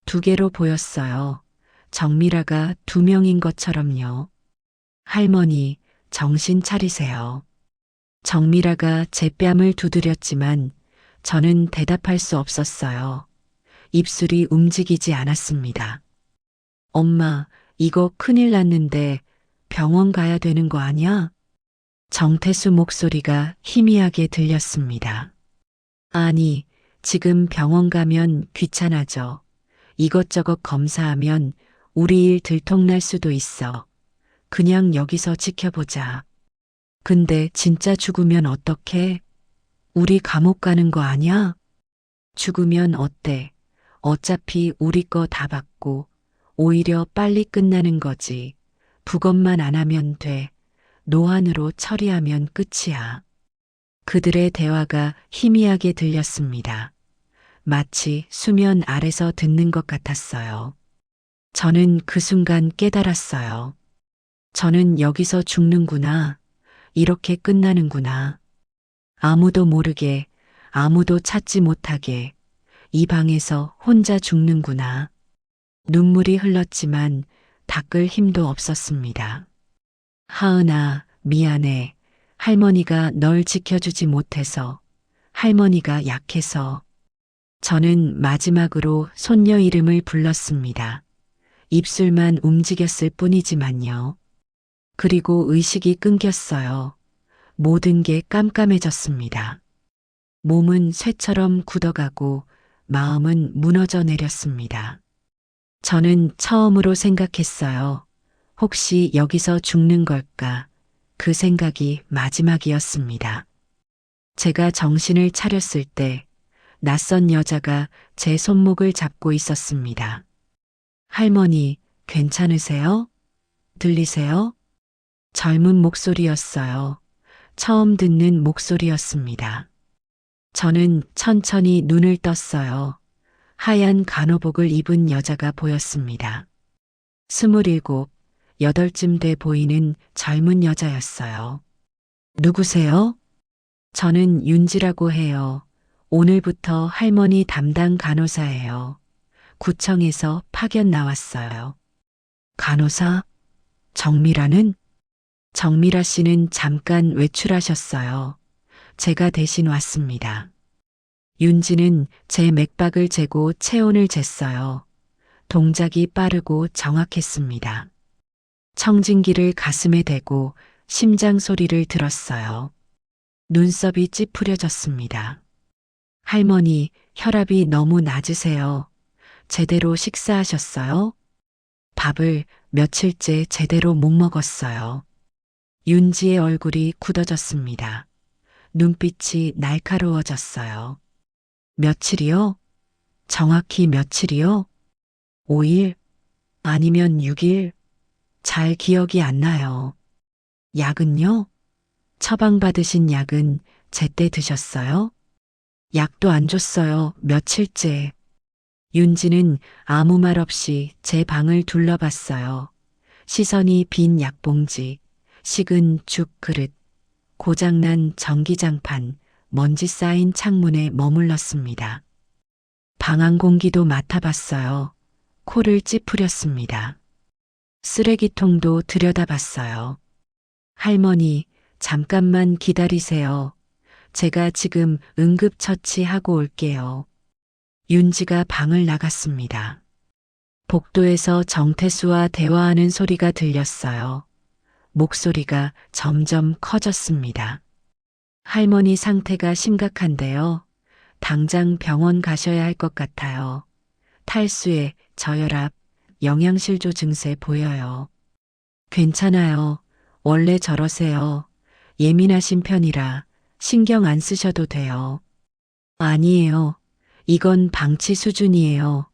D: 두 개로 보였어요. 정미라가 두 명인 것처럼요. 할머니, 정신 차리세요. 정미라가 제 뺨을 두드렸지만 저는 대답할 수 없었어요. 입술이 움직이지 않았습니다. 엄마, 이거 큰일 났는데 병원 가야 되는 거 아니야? 정태수 목소리가 희미하게 들렸습니다. 아니, 지금 병원 가면 귀찮아져. 이것저것 검사하면 우리 일 들통날 수도 있어. 그냥 여기서 지켜보자. 근데 진짜 죽으면 어떡해? 우리 감옥 가는 거 아니야? 죽으면 어때? 어차피 우리 거 다 받고 오히려 빨리 끝나는 거지. 부검만 안 하면 돼. 노안으로 처리하면 끝이야. 그들의 대화가 희미하게 들렸습니다. 마치 수면 아래서 듣는 것 같았어요. 저는 그 순간 깨달았어요. 저는 여기서 죽는구나. 이렇게 끝나는구나. 아무도 모르게, 아무도 찾지 못하게 이 방에서 혼자 죽는구나. 눈물이 흘렀지만 닦을 힘도 없었습니다. 하은아, 미안해. 할머니가 널 지켜주지 못해서, 할머니가 약해서. 저는 마지막으로 손녀 이름을 불렀습니다. 입술만 움직였을 뿐이지만요. 그리고 의식이 끊겼어요. 모든 게 깜깜해졌습니다. 몸은 쇠처럼 굳어가고 마음은 무너져 내렸습니다. 저는 처음으로 생각했어요. 혹시 여기서 죽는 걸까? 그 생각이 마지막이었습니다. 제가 정신을 차렸을 때 낯선 여자가 제 손목을 잡고 있었습니다. 할머니, 괜찮으세요? 들리세요? 젊은 목소리였어요. 처음 듣는 목소리였습니다. 저는 천천히 눈을 떴어요. 하얀 간호복을 입은 여자가 보였습니다. 27, 8쯤 돼 보이는 젊은 여자였어요. 누구세요? 저는 윤지라고 해요. 오늘부터 할머니 담당 간호사예요. 구청에서 파견 나왔어요. 간호사? 정미라는? 정미라 씨는 잠깐 외출하셨어요. 제가 대신 왔습니다. 윤지는 제 맥박을 재고 체온을 쟀어요. 동작이 빠르고 정확했습니다. 청진기를 가슴에 대고 심장 소리를 들었어요. 눈썹이 찌푸려졌습니다. 할머니, 혈압이 너무 낮으세요. 제대로 식사하셨어요? 밥을 며칠째 제대로 못 먹었어요. 윤지의 얼굴이 굳어졌습니다. 눈빛이 날카로워졌어요. 며칠이요? 정확히 며칠이요? 5일? 아니면 6일? 잘 기억이 안 나요. 약은요? 처방받으신 약은 제때 드셨어요? 약도 안 줬어요. 며칠째. 윤지는 아무 말 없이 제 방을 둘러봤어요. 시선이 빈 약봉지, 식은 죽 그릇, 고장난 전기장판, 먼지 쌓인 창문에 머물렀습니다. 방 안 공기도 맡아봤어요. 코를 찌푸렸습니다. 쓰레기통도 들여다봤어요. 할머니, 잠깐만 기다리세요. 제가 지금 응급처치하고 올게요. 윤지가 방을 나갔습니다. 복도에서 정태수와 대화하는 소리가 들렸어요. 목소리가 점점 커졌습니다. 할머니 상태가 심각한데요. 당장 병원 가셔야 할 것 같아요. 탈수에 저혈압, 영양실조 증세 보여요. 괜찮아요. 원래 저러세요. 예민하신 편이라 신경 안 쓰셔도 돼요. 아니에요. 이건 방치 수준이에요.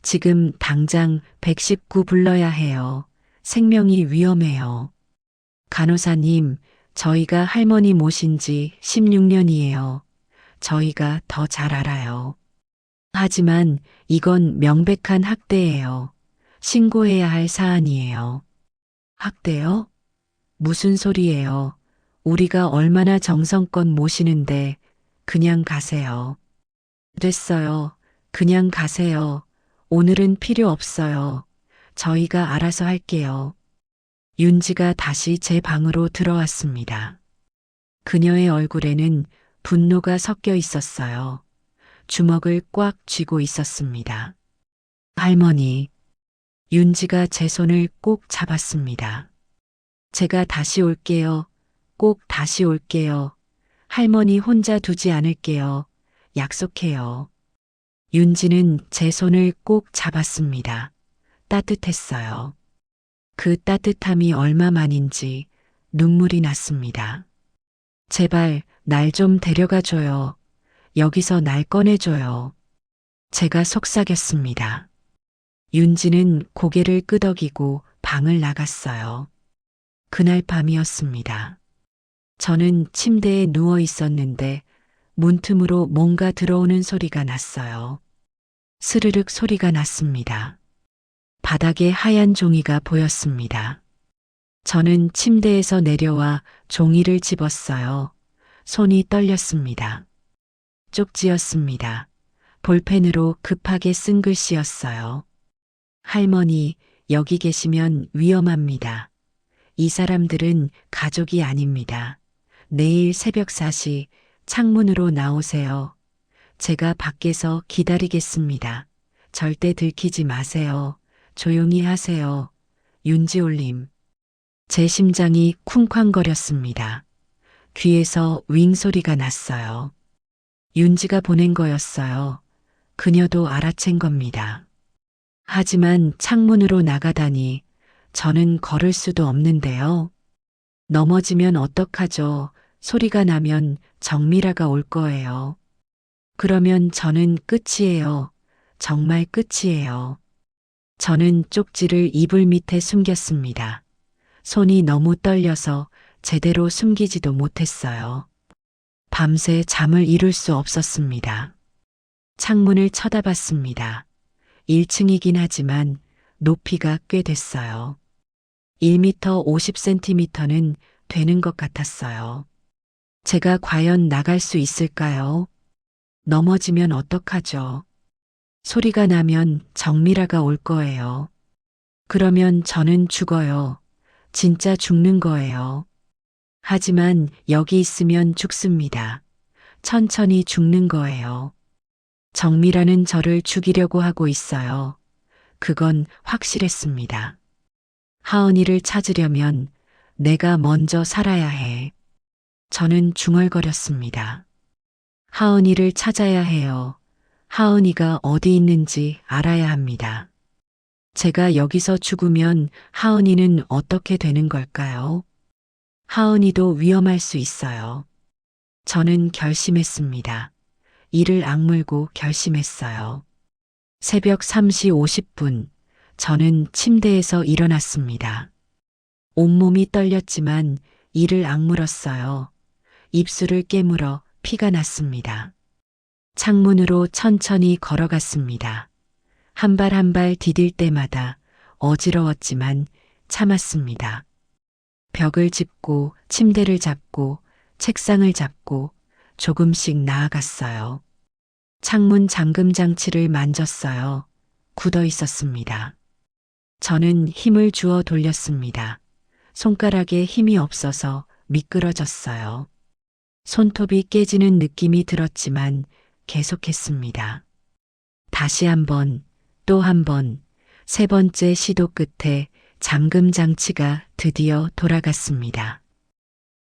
D: 지금 당장 119 불러야 해요. 생명이 위험해요. 간호사님, 저희가 할머니 모신 지 16년이에요. 저희가 더 잘 알아요. 하지만 이건 명백한 학대예요. 신고해야 할 사안이에요. 학대요? 무슨 소리예요? 우리가 얼마나 정성껏 모시는데 그냥 가세요. 됐어요. 그냥 가세요. 오늘은 필요 없어요. 저희가 알아서 할게요. 윤지가 다시 제 방으로 들어왔습니다. 그녀의 얼굴에는 분노가 섞여 있었어요. 주먹을 꽉 쥐고 있었습니다. 할머니, 윤지가 제 손을 꼭 잡았습니다. 제가 다시 올게요. 꼭 다시 올게요. 할머니 혼자 두지 않을게요. 약속해요. 윤지는 제 손을 꼭 잡았습니다. 따뜻했어요. 그 따뜻함이 얼마만인지 눈물이 났습니다. 제발 날 좀 데려가 줘요. 여기서 날 꺼내줘요. 제가 속삭였습니다. 윤지는 고개를 끄덕이고 방을 나갔어요. 그날 밤이었습니다. 저는 침대에 누워 있었는데 문틈으로 뭔가 들어오는 소리가 났어요. 스르륵 소리가 났습니다. 바닥에 하얀 종이가 보였습니다. 저는 침대에서 내려와 종이를 집었어요. 손이 떨렸습니다. 쪽지였습니다. 볼펜으로 급하게 쓴 글씨였어요. 할머니, 여기 계시면 위험합니다. 이 사람들은 가족이 아닙니다. 내일 새벽 4시 창문으로 나오세요. 제가 밖에서 기다리겠습니다. 절대 들키지 마세요. 조용히 하세요. 윤지올림. 제 심장이 쿵쾅거렸습니다. 귀에서 윙 소리가 났어요. 윤지가 보낸 거였어요. 그녀도 알아챈 겁니다. 하지만 창문으로 나가다니 저는 걸을 수도 없는데요. 넘어지면 어떡하죠? 소리가 나면 정미라가 올 거예요. 그러면 저는 끝이에요. 정말 끝이에요. 저는 쪽지를 이불 밑에 숨겼습니다. 손이 너무 떨려서 제대로 숨기지도 못했어요. 밤새 잠을 이룰 수 없었습니다. 창문을 쳐다봤습니다. 1층이긴 하지만 높이가 꽤 됐어요. 1m 50cm는 되는 것 같았어요. 제가 과연 나갈 수 있을까요? 넘어지면 어떡하죠? 소리가 나면 정미라가 올 거예요. 그러면 저는 죽어요. 진짜 죽는 거예요. 하지만 여기 있으면 죽습니다. 천천히 죽는 거예요. 정미라는 저를 죽이려고 하고 있어요. 그건 확실했습니다. 하은이를 찾으려면 내가 먼저 살아야 해. 저는 중얼거렸습니다. 하은이를 찾아야 해요. 하은이가 어디 있는지 알아야 합니다. 제가 여기서 죽으면 하은이는 어떻게 되는 걸까요? 하은이도 위험할 수 있어요. 저는 결심했습니다. 이를 악물고 결심했어요. 새벽 3시 50분, 저는 침대에서 일어났습니다. 온몸이 떨렸지만 이를 악물었어요. 입술을 깨물어 피가 났습니다. 창문으로 천천히 걸어갔습니다. 한 발 한 발 디딜 때마다 어지러웠지만 참았습니다. 벽을 짚고 침대를 잡고 책상을 잡고 조금씩 나아갔어요. 창문 잠금 장치를 만졌어요. 굳어 있었습니다. 저는 힘을 주어 돌렸습니다. 손가락에 힘이 없어서 미끄러졌어요. 손톱이 깨지는 느낌이 들었지만 계속했습니다. 다시 한 번, 또 한 번, 세 번째 시도 끝에 잠금 장치가 드디어 돌아갔습니다.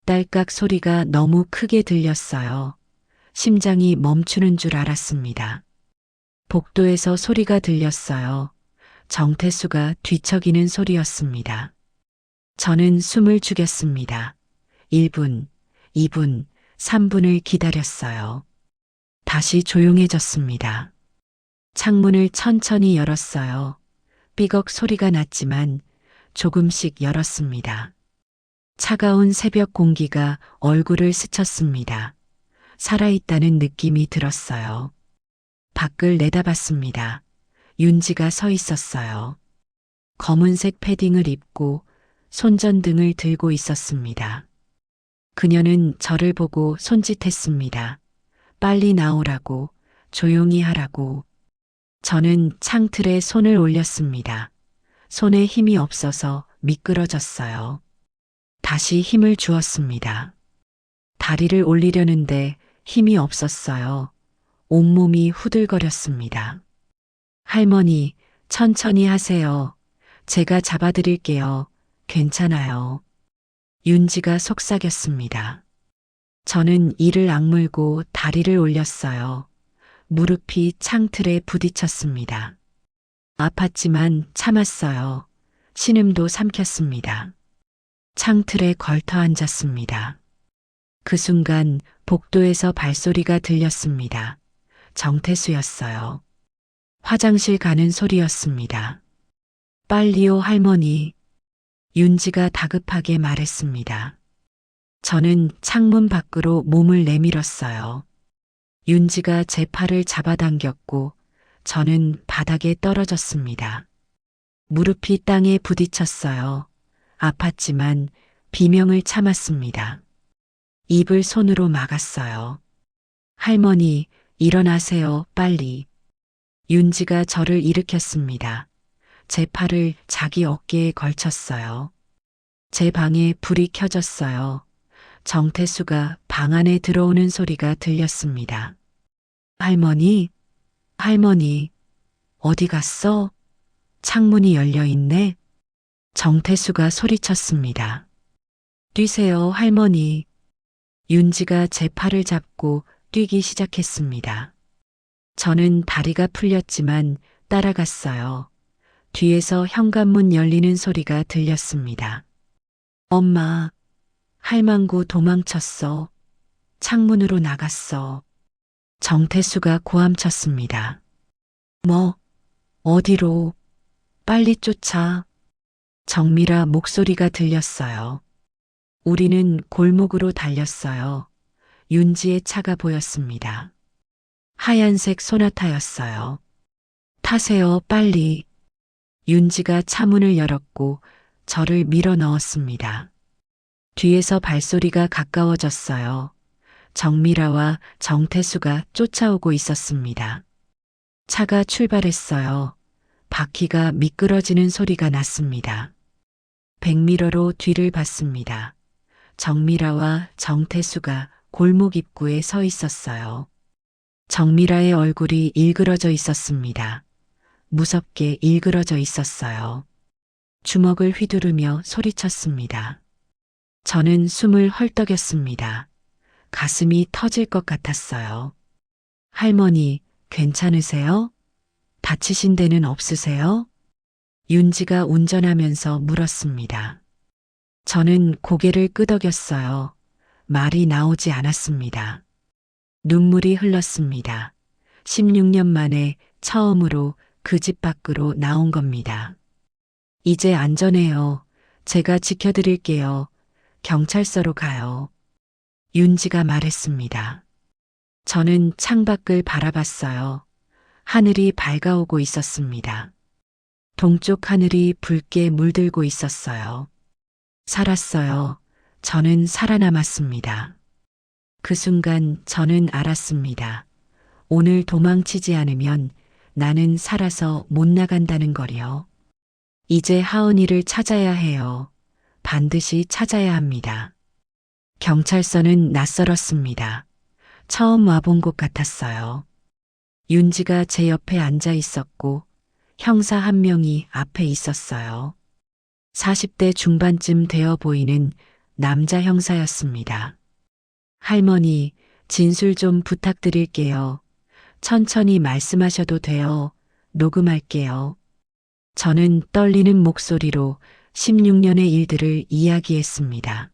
D: 딸깍 소리가 너무 크게 들렸어요. 심장이 멈추는 줄 알았습니다. 복도에서 소리가 들렸어요. 정태수가 뒤척이는 소리였습니다. 저는 숨을 죽였습니다. 1분, 2분, 3분을 기다렸어요. 다시 조용해졌습니다. 창문을 천천히 열었어요. 삐걱 소리가 났지만 조금씩 열었습니다. 차가운 새벽 공기가 얼굴을 스쳤습니다. 살아있다는 느낌이 들었어요. 밖을 내다봤습니다. 윤지가 서 있었어요. 검은색 패딩을 입고 손전등을 들고 있었습니다. 그녀는 저를 보고 손짓했습니다. 빨리 나오라고, 조용히 하라고. 저는 창틀에 손을 올렸습니다. 손에 힘이 없어서 미끄러졌어요. 다시 힘을 주었습니다. 다리를 올리려는데 힘이 없었어요. 온몸이 후들거렸습니다. 할머니, 천천히 하세요. 제가 잡아드릴게요. 괜찮아요. 윤지가 속삭였습니다. 저는 이를 악물고 다리를 올렸어요. 무릎이 창틀에 부딪혔습니다. 아팠지만 참았어요. 신음도 삼켰습니다. 창틀에 걸터 앉았습니다. 그 순간 복도에서 발소리가 들렸습니다. 정태수였어요. 화장실 가는 소리였습니다. 빨리요, 할머니. 윤지가 다급하게 말했습니다. 저는 창문 밖으로 몸을 내밀었어요. 윤지가 제 팔을 잡아당겼고 저는 바닥에 떨어졌습니다. 무릎이 땅에 부딪혔어요. 아팠지만 비명을 참았습니다. 입을 손으로 막았어요. 할머니, 일어나세요, 빨리. 윤지가 저를 일으켰습니다. 제 팔을 자기 어깨에 걸쳤어요. 제 방에 불이 켜졌어요. 정태수가 방 안에 들어오는 소리가 들렸습니다. 할머니, 할머니, 어디 갔어? 창문이 열려 있네. 정태수가 소리쳤습니다. 뛰세요, 할머니. 윤지가 제 팔을 잡고 뛰기 시작했습니다. 저는 다리가 풀렸지만 따라갔어요. 뒤에서 현관문 열리는 소리가 들렸습니다. 엄마, 할망구 도망쳤어. 창문으로 나갔어. 정태수가 고함쳤습니다. 뭐, 어디로? 빨리 쫓아. 정미라 목소리가 들렸어요. 우리는 골목으로 달렸어요. 윤지의 차가 보였습니다. 하얀색 소나타였어요. 타세요, 빨리. 윤지가 차문을 열었고 저를 밀어 넣었습니다. 뒤에서 발소리가 가까워졌어요. 정미라와 정태수가 쫓아오고 있었습니다. 차가 출발했어요. 바퀴가 미끄러지는 소리가 났습니다. 백미러로 뒤를 봤습니다. 정미라와 정태수가 골목 입구에 서 있었어요. 정미라의 얼굴이 일그러져 있었습니다. 무섭게 일그러져 있었어요. 주먹을 휘두르며 소리쳤습니다. 저는 숨을 헐떡였습니다. 가슴이 터질 것 같았어요. 할머니, 괜찮으세요? 다치신 데는 없으세요? 윤지가 운전하면서 물었습니다. 저는 고개를 끄덕였어요. 말이 나오지 않았습니다. 눈물이 흘렀습니다. 16년 만에 처음으로 그 집 밖으로 나온 겁니다. 이제 안전해요. 제가 지켜드릴게요. 경찰서로 가요. 윤지가 말했습니다. 저는 창밖을 바라봤어요. 하늘이 밝아오고 있었습니다. 동쪽 하늘이 붉게 물들고 있었어요. 살았어요. 저는 살아남았습니다. 그 순간 저는 알았습니다. 오늘 도망치지 않으면 나는 살아서 못 나간다는 거요. 이제 하은이를 찾아야 해요. 반드시 찾아야 합니다. 경찰서는 낯설었습니다. 처음 와본 곳 같았어요. 윤지가 제 옆에 앉아 있었고 형사 한 명이 앞에 있었어요. 40대 중반쯤 되어 보이는 남자 형사였습니다. 할머니, 진술 좀 부탁드릴게요. 천천히 말씀하셔도 돼요. 녹음할게요. 저는 떨리는 목소리로 16년의 일들을 이야기했습니다.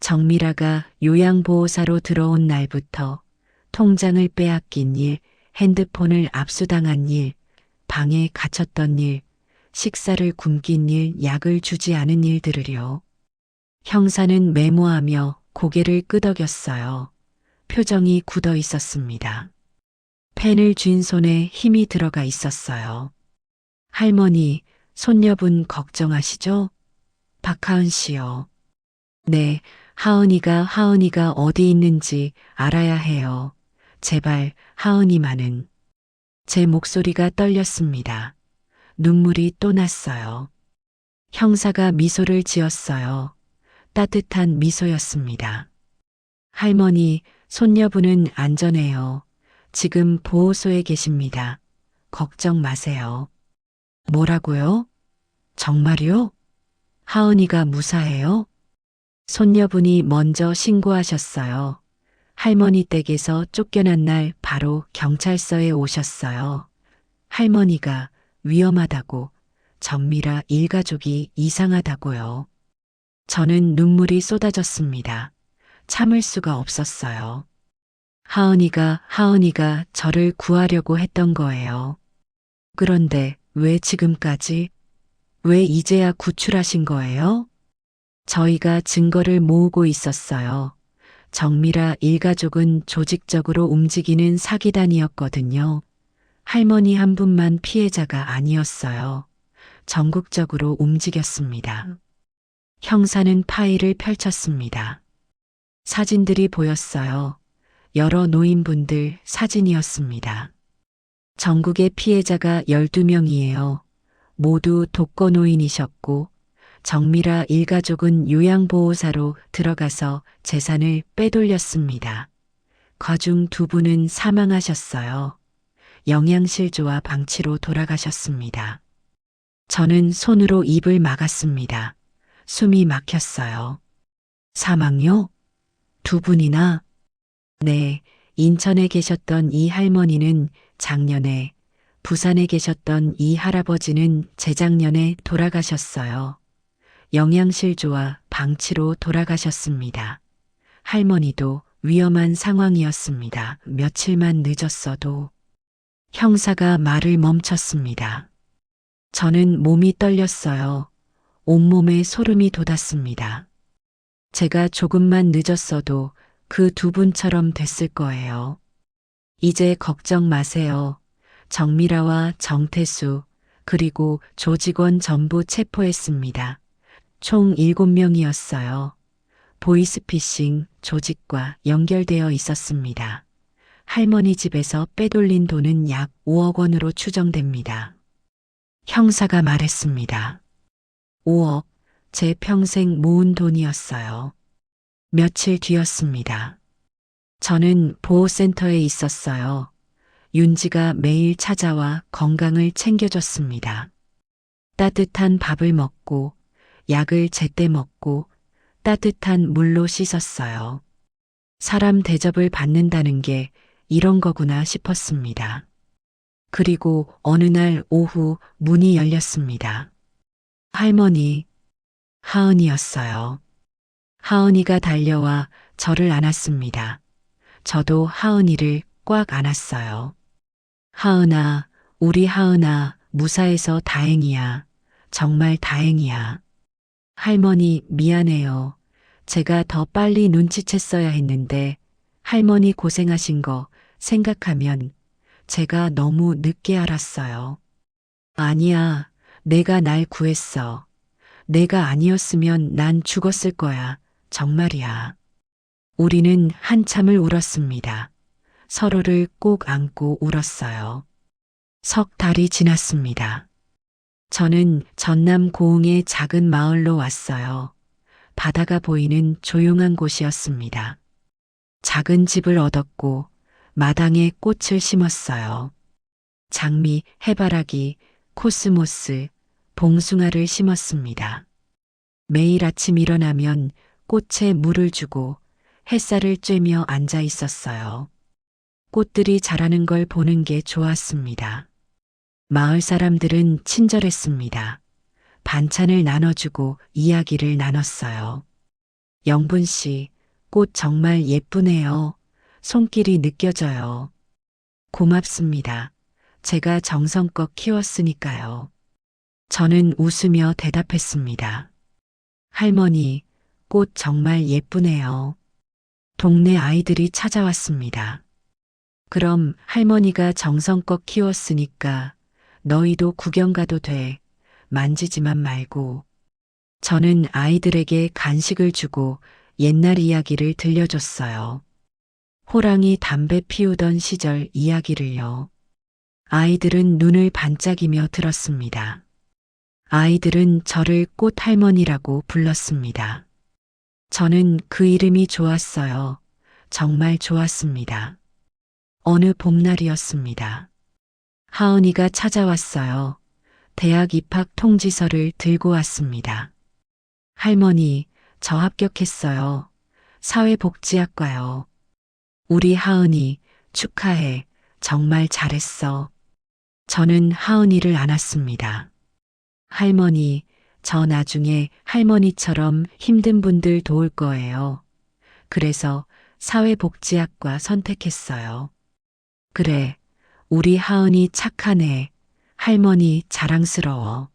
D: 정미라가 요양보호사로 들어온 날부터 통장을 빼앗긴 일, 핸드폰을 압수당한 일, 방에 갇혔던 일, 식사를 굶긴 일, 약을 주지 않은 일들을요. 형사는 메모하며 고개를 끄덕였어요. 표정이 굳어 있었습니다. 펜을 쥔 손에 힘이 들어가 있었어요. 할머니, 손녀분 걱정하시죠? 박하은 씨요. 네, 하은이가 어디 있는지 알아야 해요. 제발 하은이만은. 제 목소리가 떨렸습니다. 눈물이 또 났어요. 형사가 미소를 지었어요. 따뜻한 미소였습니다. 할머니, 손녀분은 안전해요. 지금 보호소에 계십니다. 걱정 마세요. 뭐라고요? 정말요? 하은이가 무사해요? 손녀분이 먼저 신고하셨어요. 할머니 댁에서 쫓겨난 날 바로 경찰서에 오셨어요. 할머니가 위험하다고, 정미라 일가족이 이상하다고요. 저는 눈물이 쏟아졌습니다. 참을 수가 없었어요. 하은이가 저를 구하려고 했던 거예요. 그런데 왜 지금까지? 왜 이제야 구출하신 거예요? 저희가 증거를 모으고 있었어요. 정미라 일가족은 조직적으로 움직이는 사기단이었거든요. 할머니 한 분만 피해자가 아니었어요. 전국적으로 움직였습니다. 형사는 파일을 펼쳤습니다. 사진들이 보였어요. 여러 노인분들 사진이었습니다. 전국의 피해자가 12명이에요. 모두 독거노인이셨고 정미라 일가족은 요양보호사로 들어가서 재산을 빼돌렸습니다. 그중 2분은 사망하셨어요. 영양실조와 방치로 돌아가셨습니다. 저는 손으로 입을 막았습니다. 숨이 막혔어요. 사망요? 2분이나? 네, 인천에 계셨던 이 할머니는 작년에, 부산에 계셨던 이 할아버지는 재작년에 돌아가셨어요. 영양실조와 방치로 돌아가셨습니다. 할머니도 위험한 상황이었습니다. 며칠만 늦었어도. 형사가 말을 멈췄습니다. 저는 몸이 떨렸어요. 온몸에 소름이 돋았습니다. 제가 조금만 늦었어도 그 2분처럼 됐을 거예요. 이제 걱정 마세요. 정미라와 정태수 그리고 조직원 전부 체포했습니다. 총 7명이었어요. 보이스피싱 조직과 연결되어 있었습니다. 할머니 집에서 빼돌린 돈은 약 5억 원으로 추정됩니다. 형사가 말했습니다. 5억, 제 평생 모은 돈이었어요. 며칠 뒤였습니다. 저는 보호센터에 있었어요. 윤지가 매일 찾아와 건강을 챙겨줬습니다. 따뜻한 밥을 먹고 약을 제때 먹고 따뜻한 물로 씻었어요. 사람 대접을 받는다는 게 이런 거구나 싶었습니다. 그리고 어느 날 오후 문이 열렸습니다. 할머니, 하은이였어요. 하은이가 달려와 저를 안았습니다. 저도 하은이를 꽉 안았어요. 하은아, 우리 하은아, 무사해서 다행이야. 정말 다행이야. 할머니, 미안해요. 제가 더 빨리 눈치챘어야 했는데 할머니 고생하신 거 생각하면 제가 너무 늦게 알았어요. 아니야, 내가 날 구했어. 내가 아니었으면 난 죽었을 거야. 정말이야. 우리는 한참을 울었습니다. 서로를 꼭 안고 울었어요. 석 달이 지났습니다. 저는 전남 고흥의 작은 마을로 왔어요. 바다가 보이는 조용한 곳이었습니다. 작은 집을 얻었고 마당에 꽃을 심었어요. 장미, 해바라기, 코스모스, 봉숭아를 심었습니다. 매일 아침 일어나면 꽃에 물을 주고 햇살을 쬐며 앉아 있었어요. 꽃들이 자라는 걸 보는 게 좋았습니다. 마을 사람들은 친절했습니다. 반찬을 나눠주고 이야기를 나눴어요. 영분 씨, 꽃 정말 예쁘네요. 손길이 느껴져요. 고맙습니다. 제가 정성껏 키웠으니까요. 저는 웃으며 대답했습니다. 할머니, 꽃 정말 예쁘네요. 동네 아이들이 찾아왔습니다. 그럼 할머니가 정성껏 키웠으니까 너희도 구경 가도 돼. 만지지만 말고. 저는 아이들에게 간식을 주고 옛날 이야기를 들려줬어요. 호랑이 담배 피우던 시절 이야기를요. 아이들은 눈을 반짝이며 들었습니다. 아이들은 저를 꽃할머니라고 불렀습니다. 저는 그 이름이 좋았어요. 정말 좋았습니다. 어느 봄날이었습니다. 하은이가 찾아왔어요. 대학 입학 통지서를 들고 왔습니다. 할머니, 저 합격했어요. 사회복지학과요. 우리 하은이 축하해. 정말 잘했어. 저는 하은이를 안았습니다. 할머니, 저 나중에 할머니처럼 힘든 분들 도울 거예요. 그래서 사회복지학과 선택했어요. 그래, 우리 하은이 착하네. 할머니 자랑스러워.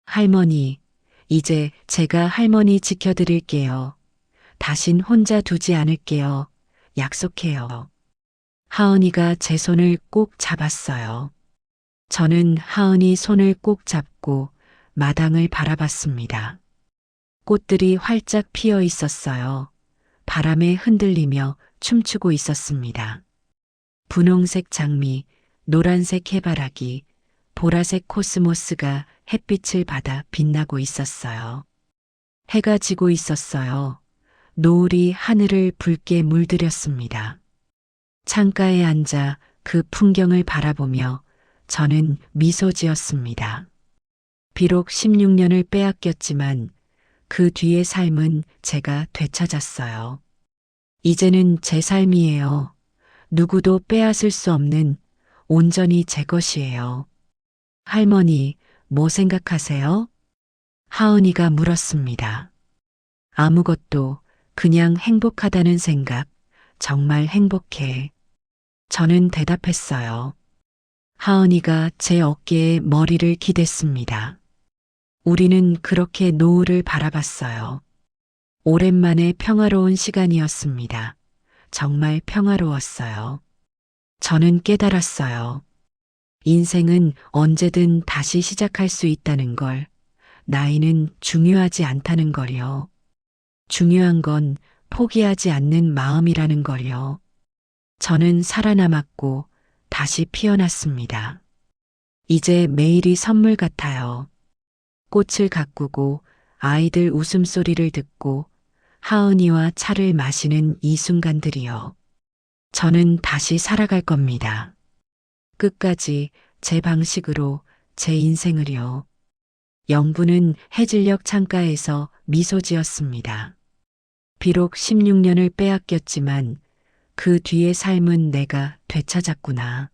D: 할머니, 이제 제가 할머니 지켜드릴게요. 다신 혼자 두지 않을게요. 약속해요. 하은이가 제 손을 꼭 잡았어요. 저는 하은이 손을 꼭 잡고 마당을 바라봤습니다. 꽃들이 활짝 피어 있었어요. 바람에 흔들리며 춤추고 있었습니다. 분홍색 장미, 노란색 해바라기, 보라색 코스모스가 햇빛을 받아 빛나고 있었어요. 해가 지고 있었어요. 노을이 하늘을 붉게 물들였습니다. 창가에 앉아 그 풍경을 바라보며 저는 미소 지었습니다. 비록 16년을 빼앗겼지만 그 뒤의 삶은 제가 되찾았어요. 이제는 제 삶이에요. 누구도 빼앗을 수 없는 온전히 제 것이에요. 할머니, 뭐 생각하세요? 하은이가 물었습니다. 아무것도, 그냥 행복하다는 생각, 정말 행복해. 저는 대답했어요. 하은이가 제 어깨에 머리를 기댔습니다. 우리는 그렇게 노을을 바라봤어요. 오랜만에 평화로운 시간이었습니다. 정말 평화로웠어요. 저는 깨달았어요. 인생은 언제든 다시 시작할 수 있다는 걸, 나이는 중요하지 않다는 걸요. 중요한 건 포기하지 않는 마음이라는 걸요. 저는 살아남았고 다시 피어났습니다. 이제 매일이 선물 같아요. 꽃을 가꾸고 아이들 웃음소리를 듣고 하은이와 차를 마시는 이 순간들이요. 저는 다시 살아갈 겁니다. 끝까지 제 방식으로 제 인생을요. 영부는 해질녘 창가에서 미소 지었습니다. 비록 16년을 빼앗겼지만 그 뒤의 삶은 내가 되찾았구나.